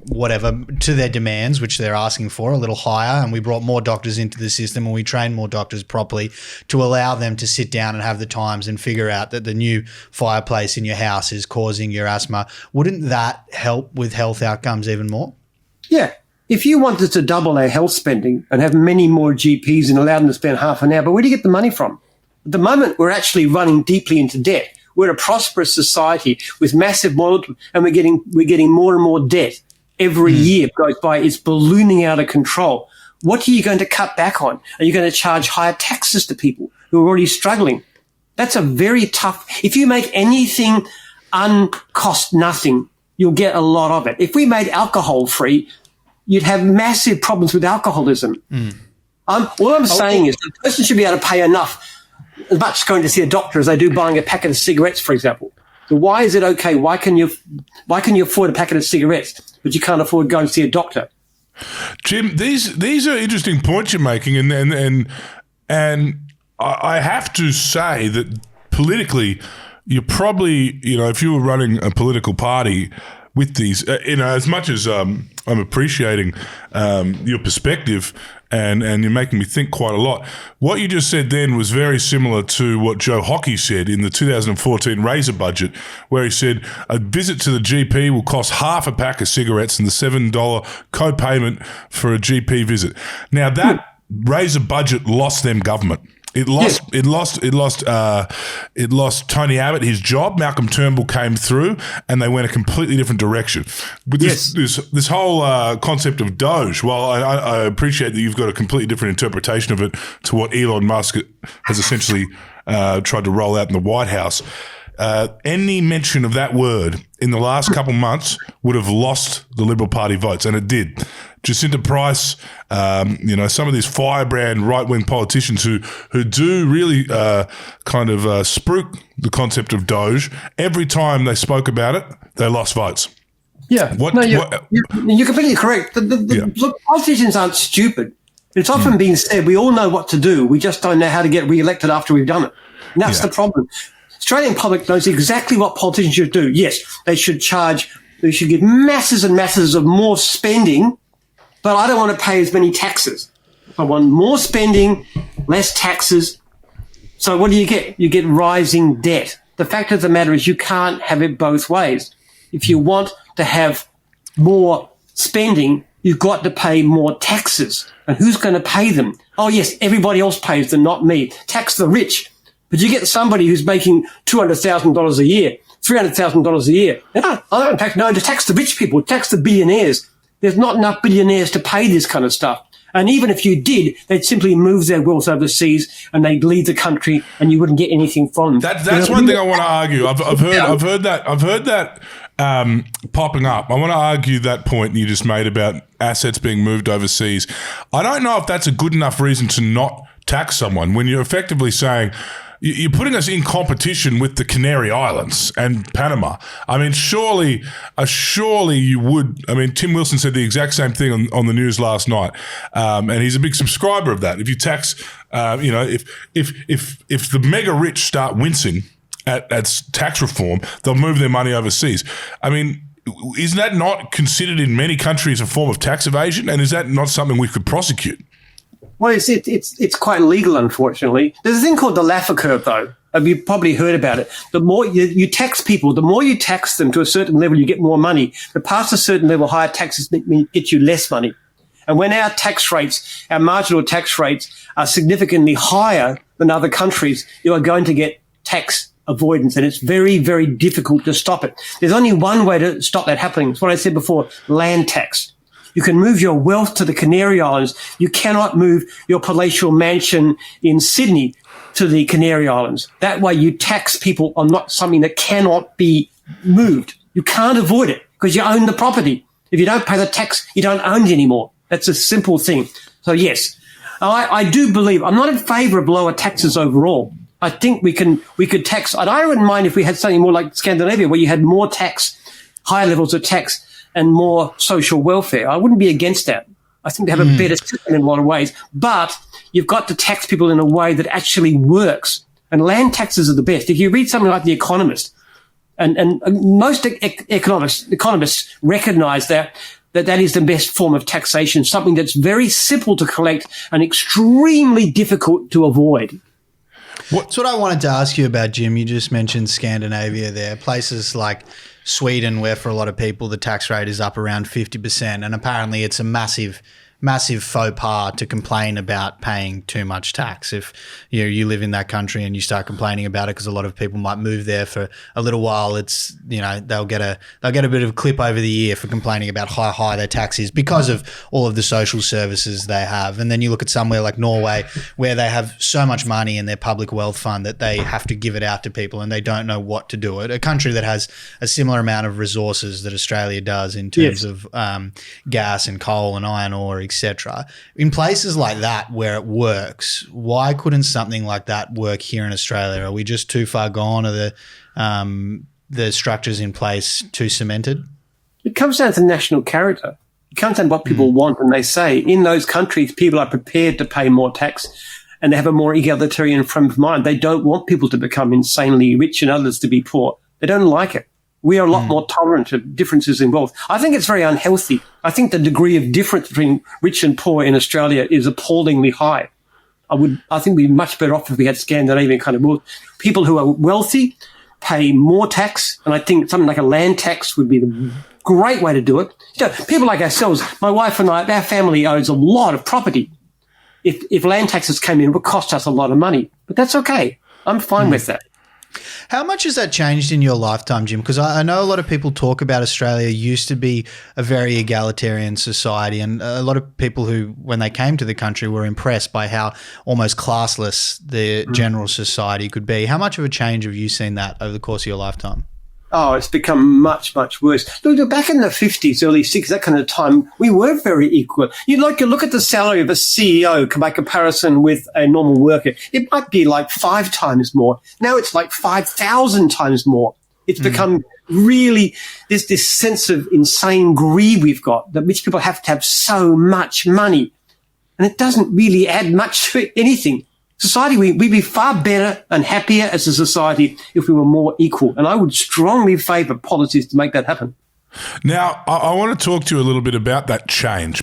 whatever, to their demands, which they're asking for, a little higher, and we brought more doctors into the system and we trained more doctors properly to allow them to sit down and have the times and figure out that the new fireplace in your house is causing your asthma, wouldn't that help with health outcomes even more? Yeah. If you wanted to double our health spending and have many more GPs and allow them to spend half an hour, but where do you get the money from? At the moment, we're actually running deeply into debt. We're a prosperous society with massive model, and we're getting more and more debt every year goes by. It's ballooning out of control. What are you going to cut back on? Are you going to charge higher taxes to people who are already struggling? That's a very tough. If you make anything uncost nothing, you'll get a lot of it. If we made alcohol free, you'd have massive problems with alcoholism. All I'm saying is the person should be able to pay enough, as much going to see a doctor as they do buying a packet of cigarettes, for example. So why is it okay? Why can you afford a packet of cigarettes, but you can't afford going to see a doctor? Jim, these are interesting points you're making, and I have to say that politically, you probably, if you were running a political party with these, as much as I'm appreciating your perspective, and you're making me think quite a lot. What you just said then was very similar to what Joe Hockey said in the 2014 Razor budget, where he said a visit to the GP will cost half a pack of cigarettes and the $7 co-payment for a GP visit. Now that Razor budget lost them government. It lost Tony Abbott his job. Malcolm Turnbull came through, and they went a completely different direction. With this whole concept of Doge, while I appreciate that you've got a completely different interpretation of it to what Elon Musk has essentially tried to roll out in the White House, any mention of that word in the last couple months would have lost the Liberal Party votes, and it did. Jacinta Price, some of these firebrand right-wing politicians who do really kind of spruik the concept of Doge. Every time they spoke about it, they lost votes. Yeah, you're completely correct. Look, politicians aren't stupid. It's often being said, we all know what to do. We just don't know how to get re-elected after we've done it. And that's the problem. Australian public knows exactly what politicians should do. Yes, they should give masses and masses of more spending, but I don't want to pay as many taxes. I want more spending, less taxes. So what do you get? You get rising debt. The fact of the matter is you can't have it both ways. If you want to have more spending, you've got to pay more taxes. And who's going to pay them? Oh, yes, everybody else pays them, not me. Tax the rich. But you get somebody who's making $200,000 a year, $300,000 a year. To tax the rich people, tax the billionaires. There's not enough billionaires to pay this kind of stuff. And even if you did, they'd simply move their wealth overseas and they'd leave the country and you wouldn't get anything from them. That's one thing I want to argue. I've heard that popping up. I want to argue that point you just made about assets being moved overseas. I don't know if that's a good enough reason to not tax someone when you're effectively saying, you're putting us in competition with the Canary Islands and Panama. I mean, surely you would. I mean, Tim Wilson said the exact same thing on the news last night, and he's a big subscriber of that. If you tax, if the mega rich start wincing at tax reform, they'll move their money overseas. I mean, is that not considered in many countries a form of tax evasion? And is that not something we could prosecute? Well, it's quite legal, unfortunately. There's a thing called the Laffer curve, though. You've probably heard about it. The more you tax people, the more you tax them to a certain level, you get more money. But past a certain level, higher taxes get you less money. And when our tax rates, our marginal tax rates are significantly higher than other countries, you are going to get tax avoidance, and it's very, very difficult to stop it. There's only one way to stop that happening. It's what I said before, land tax. You can move your wealth to the Canary Islands. You cannot move your palatial mansion in Sydney to the Canary Islands. That way you tax people on not something that cannot be moved. You can't avoid it because you own the property. If you don't pay the tax, you don't own it anymore. That's a simple thing. So yes, I do believe, I'm not in favour of lower taxes overall. I think we could tax, I wouldn't mind if we had something more like Scandinavia where you had more tax, higher levels of tax and more social welfare. I wouldn't be against that. I think they have a better system in a lot of ways, but you've got to tax people in a way that actually works. And land taxes are the best. If you read something like The Economist, and most economists recognize that is the best form of taxation, something that's very simple to collect and extremely difficult to avoid. That's what I wanted to ask you about, Jim. You just mentioned Scandinavia there, places like Sweden, where for a lot of people the tax rate is up around 50%, and apparently it's a massive faux pas to complain about paying too much tax. If you live in that country and you start complaining about it, because a lot of people might move there for a little while, it's they'll get a bit of a clip over the year for complaining about how high their tax is because of all of the social services they have. And then you look at somewhere like Norway, where they have so much money in their public wealth fund that they have to give it out to people and they don't know what to do it. A country that has a similar amount of resources that Australia does in terms of gas and coal and iron ore, etc. In places like that where it works, why couldn't something like that work here in Australia? Are we just too far gone? Are the structures in place too cemented? It comes down to national character. It comes down to what people want, and they say in those countries people are prepared to pay more tax and they have a more egalitarian frame of mind. They don't want people to become insanely rich and others to be poor. They don't like it. We are a lot more tolerant of differences in wealth. I think it's very unhealthy. I think the degree of difference between rich and poor in Australia is appallingly high. I think we'd be much better off if we had Scandinavian kind of wealth. People who are wealthy pay more tax, and I think something like a land tax would be the great way to do it. People like ourselves, my wife and I, our family owns a lot of property. If land taxes came in, it would cost us a lot of money, but that's okay. I'm fine with that. How much has that changed in your lifetime, Jim? Because I know a lot of people talk about Australia used to be a very egalitarian society, and a lot of people who, when they came to the country, were impressed by how almost classless the general society could be. How much of a change have you seen that over the course of your lifetime? Oh, it's become much, much worse. Look, back in the 50s, early 60s, that kind of time, we were very equal. You look at the salary of a CEO by comparison with a normal worker. It might be like 5 times more. Now it's like 5,000 times more. It's become really this sense of insane greed we've got, that rich people have to have so much money. And it doesn't really add much to anything. Society, we'd be far better and happier as a society if we were more equal. And I would strongly favour policies to make that happen. Now, I want to talk to you a little bit about that change.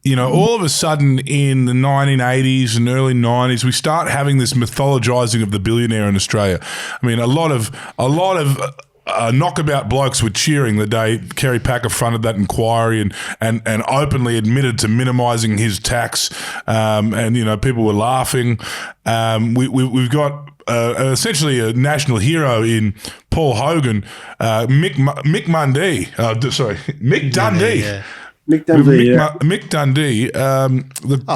All of a sudden in the 1980s and early 90s, we start having this mythologizing of the billionaire in Australia. I mean, a lot of knockabout blokes were cheering the day Kerry Packer fronted that inquiry and openly admitted to minimising his tax, and people were laughing. We've got essentially a national hero in Paul Hogan, Mick Dundee. Yeah. Mick Dundee, Mick Dundee.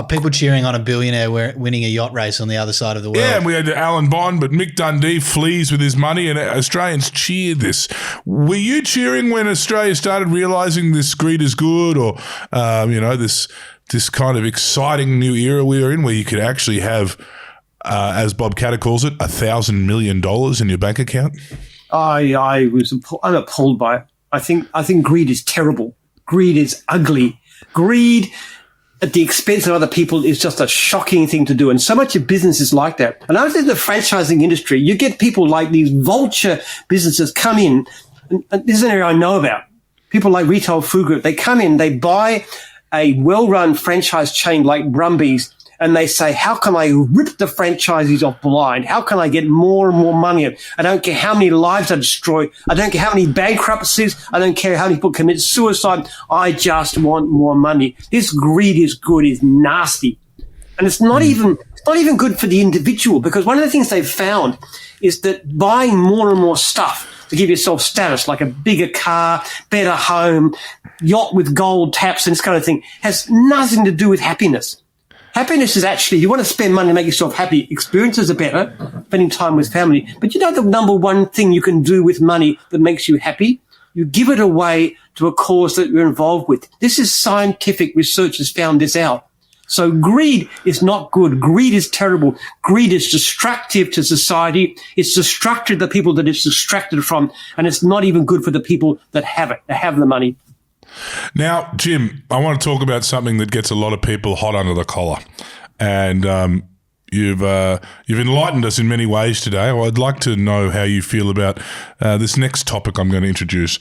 People cheering on a billionaire winning a yacht race on the other side of the world. Yeah, and we had Alan Bond, but Mick Dundee flees with his money, and Australians cheered this. Were you cheering when Australia started realising this greed is good, or this kind of exciting new era we are in, where you could actually have, as Bob Catter calls it, $1,000 million in your bank account? I'm appalled by it. I think greed is terrible. Greed is ugly. Greed at the expense of other people is just a shocking thing to do. And so much of business is like that. And I was in the franchising industry. You get people like these vulture businesses come in. And this is an area I know about. People like Retail Food Group. They come in, they buy a well-run franchise chain like Brumby's, and they say, how can I rip the franchisees off blind? How can I get more and more money? I don't care how many lives I destroy. I don't care how many bankruptcies. I don't care how many people commit suicide. I just want more money. This greed is good, is nasty. And it's not even good for the individual, because one of the things they've found is that buying more and more stuff to give yourself status, like a bigger car, better home, yacht with gold taps and this kind of thing, has nothing to do with happiness. Happiness is actually, you want to spend money to make yourself happy. Experiences are better, spending time with family. But you know the number one thing you can do with money that makes you happy? You give it away to a cause that you're involved with. This is scientific research has found this out. So greed is not good. Greed is terrible. Greed is destructive to society. It's destructive to the people that it's distracted from. And it's not even good for the people that have it, that have the money. Now, Jim, I want to talk about something that gets a lot of people hot under the collar, and you've enlightened us in many ways today. I'd like to know how you feel about this next topic I'm going to introduce: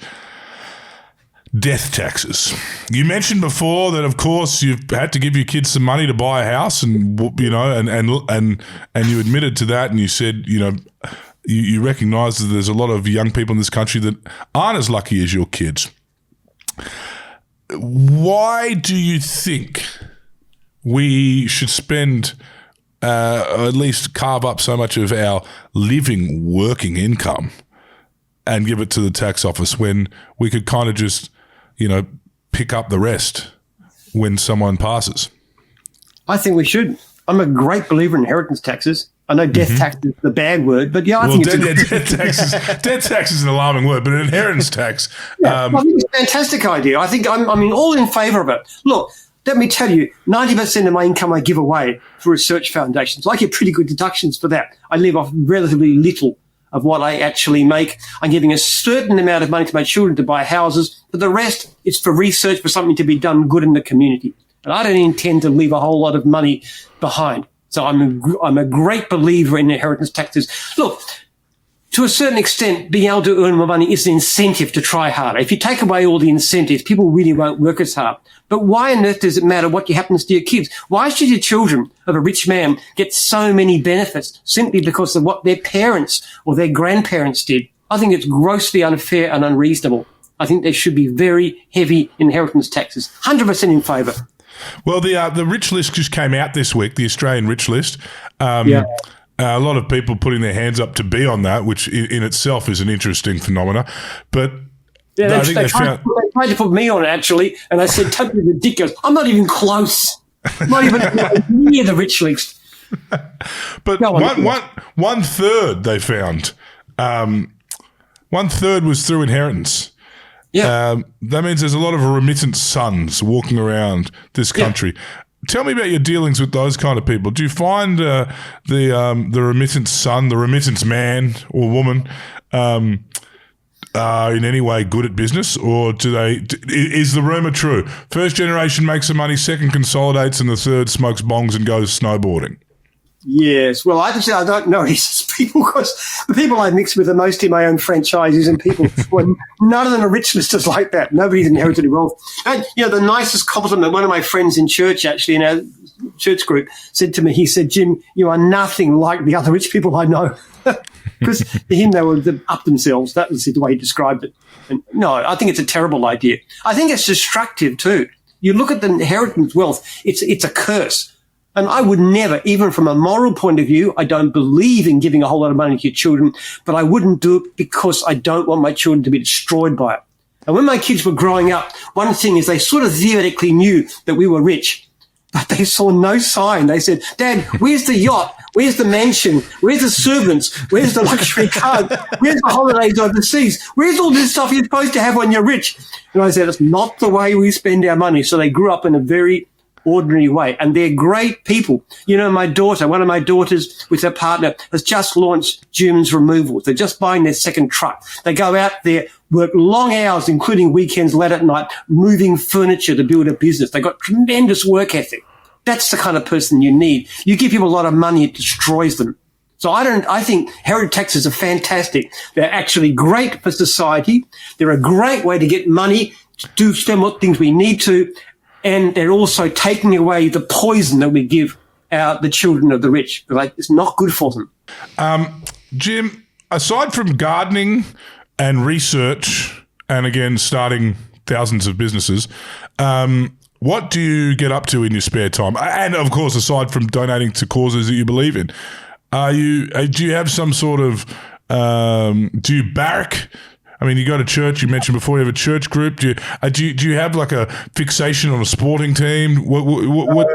death taxes. You mentioned before that, of course, you've had to give your kids some money to buy a house, and you know, and you admitted to that, and you said, you know, you recognise that there's a lot of young people in this country that aren't as lucky as your kids. Why do you think we should spend, or at least carve up so much of our living, working income and give it to the tax office when we could kind of just, you know, pick up the rest when someone passes? I think we should. I'm a great believer in inheritance taxes. I know death tax is the bad word, but yeah, I think death tax is an alarming word, but an inheritance tax. I think it's a fantastic idea. I think I'm all in favour of it. Look, let me tell you, 90% of my income I give away for research foundations. I get pretty good deductions for that. I live off relatively little of what I actually make. I'm giving a certain amount of money to my children to buy houses. For the rest, it's for research, for something to be done good in the community. And I don't intend to leave a whole lot of money behind. So I'm a great believer in inheritance taxes. Look, to a certain extent, being able to earn more money is an incentive to try harder. If you take away all the incentives, people really won't work as hard. But why on earth does it matter what happens to your kids? Why should your children of a rich man get so many benefits simply because of what their parents or their grandparents did? I think it's grossly unfair and unreasonable. I think there should be very heavy inheritance taxes. 100% in favour. Well, the rich list just came out this week, the Australian rich list. A lot of people putting their hands up to be on that, which in itself is an interesting phenomena. But yeah, they tried to put me on it, actually, and I said, totally ridiculous. I'm not even close. I'm not even near the rich list. But one third they found. 1/3 was through inheritance. Yeah. That means there's a lot of remittance sons walking around this country. Yeah. Tell me about your dealings with those kind of people. Do you find the remittance son, the remittance man or woman, are in any way good at business, or is the rumour true? First generation makes some money, second consolidates, and the third smokes bongs and goes snowboarding? Yes. Well, I don't know these people, because the people I mix with are mostly my own franchises and people. Well, none of them are rich listers like that. Nobody's inherited wealth. And, you know, the nicest compliment, one of my friends in church, actually, in our church group, said to me, he said, Jim, you are nothing like the other rich people I know. Because to him, they were up themselves. That was the way he described it. And no, I think it's a terrible idea. I think it's destructive too. You look at the inheritance wealth, it's a curse. And I would never, even from a moral point of view, I don't believe in giving a whole lot of money to your children, but I wouldn't do it because I don't want my children to be destroyed by it. And when my kids were growing up, one thing is they sort of theoretically knew that we were rich, but they saw no sign. They said, Dad, where's the yacht? Where's the mansion? Where's the servants? Where's the luxury car? Where's the holidays overseas? Where's all this stuff you're supposed to have when you're rich? And I said, it's not the way we spend our money. So they grew up in a very ordinary way, and they're great people. You know, one of my daughters with her partner has just launched Jim's Removals. They're just buying their second truck. They go out there, work long hours, including weekends, late at night, moving furniture to build a business. They've got tremendous work ethic. That's the kind of person you need. You give people a lot of money, it destroys them. So I think heritage taxes are fantastic. They're actually great for society. They're a great way to get money to spend what things we need to. And they're also taking away the poison that we give out the children of the rich. Like, it's not good for them. Jim, aside from gardening and research, and again, starting thousands of businesses, what do you get up to in your spare time? And of course, aside from donating to causes that you believe in, do you have some sort of, do you barrack? I mean, you go to church. You mentioned before you have a church group. Do you have like a fixation on a sporting team? What?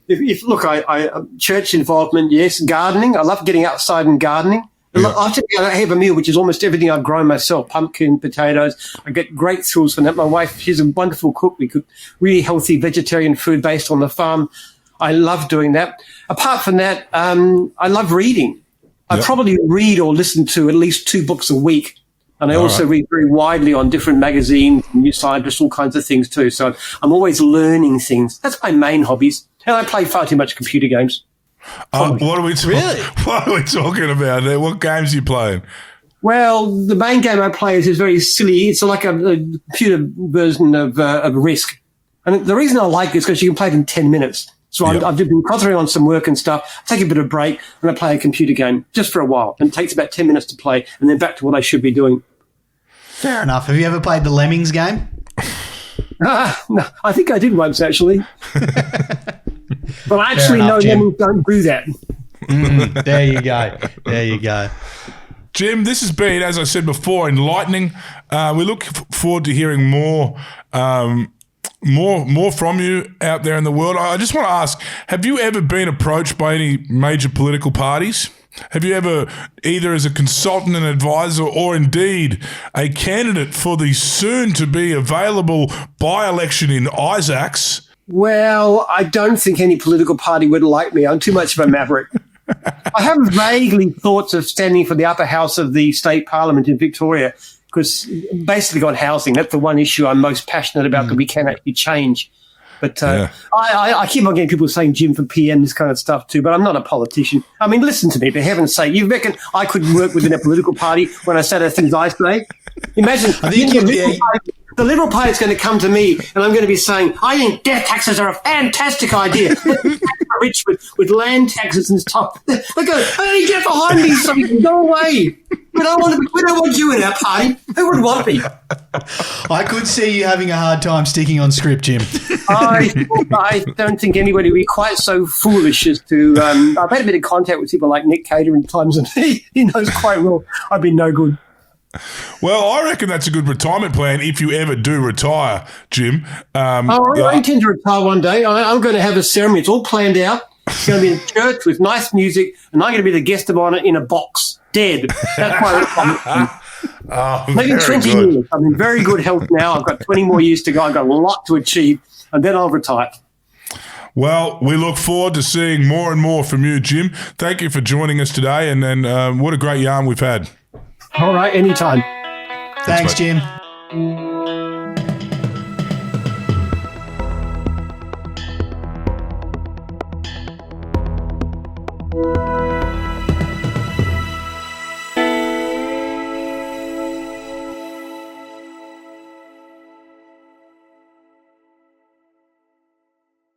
Look, I church involvement, yes. Gardening, I love getting outside and gardening. Yeah. I have a meal which is almost everything I've grown myself: pumpkin, potatoes. I get great thrills from that. My wife, she's a wonderful cook. We cook really healthy vegetarian food based on the farm. I love doing that. Apart from that, I love reading. I probably read or listen to at least 2 books a week. And I also read very widely on different magazines, new scientists, all kinds of things too. So I'm always learning things. That's my main hobbies. And I play far too much computer games. What are we talking about there? What games are you playing? Well, the main game I play is very silly. It's like a computer version of Risk. And the reason I like it is because you can play it in 10 minutes. So I've been concentrating on some work and stuff, take a bit of break, and I play a computer game just for a while. And it takes about 10 minutes to play, and then back to what I should be doing. Fair enough. Have you ever played the Lemmings game? No, I think I did once, actually. But actually, no, Lemmings don't do that. There you go. There you go. Jim, this has been, as I said before, enlightening. We look forward to hearing more from you out there in the world. I just want to ask, have you ever been approached by any major political parties? Have you ever, either as a consultant and advisor or indeed a candidate for the soon-to-be available by-election in Isaacs? Well, I don't think any political party would like me. I'm too much of a maverick. I have vaguely thoughts of standing for the upper house of the state parliament in Victoria, because basically on housing, that's the one issue I'm most passionate about that we can actually change. But I keep on getting people saying Jim for PM, this kind of stuff too, but I'm not a politician. I mean, listen to me, for heaven's sake. You reckon I could work within a political party when I say the things I say? Imagine the Liberal Party is going to come to me and I'm going to be saying, I think death taxes are a fantastic idea. Rich with land taxes and stuff. They go, hey, get behind me so you can go away. We don't want you in our party. Who would want me? I could see you having a hard time sticking on script, Jim. I don't think anybody would be quite so foolish as to... I've had a bit of contact with people like Nick Cater in times, and he knows quite well I've been no good. Well, I reckon that's a good retirement plan if you ever do retire, Jim. I intend to retire one day. I'm going to have a ceremony. It's all planned out. It's going to be in a church with nice music, and I'm going to be the guest of honour in a box, dead. That's my retirement. Maybe 20 years. I'm in very good health now. I've got 20 more years to go. I've got a lot to achieve, and then I'll retire. Well, we look forward to seeing more and more from you, Jim. Thank you for joining us today, and what a great yarn we've had. All right, anytime. Thanks, Jim.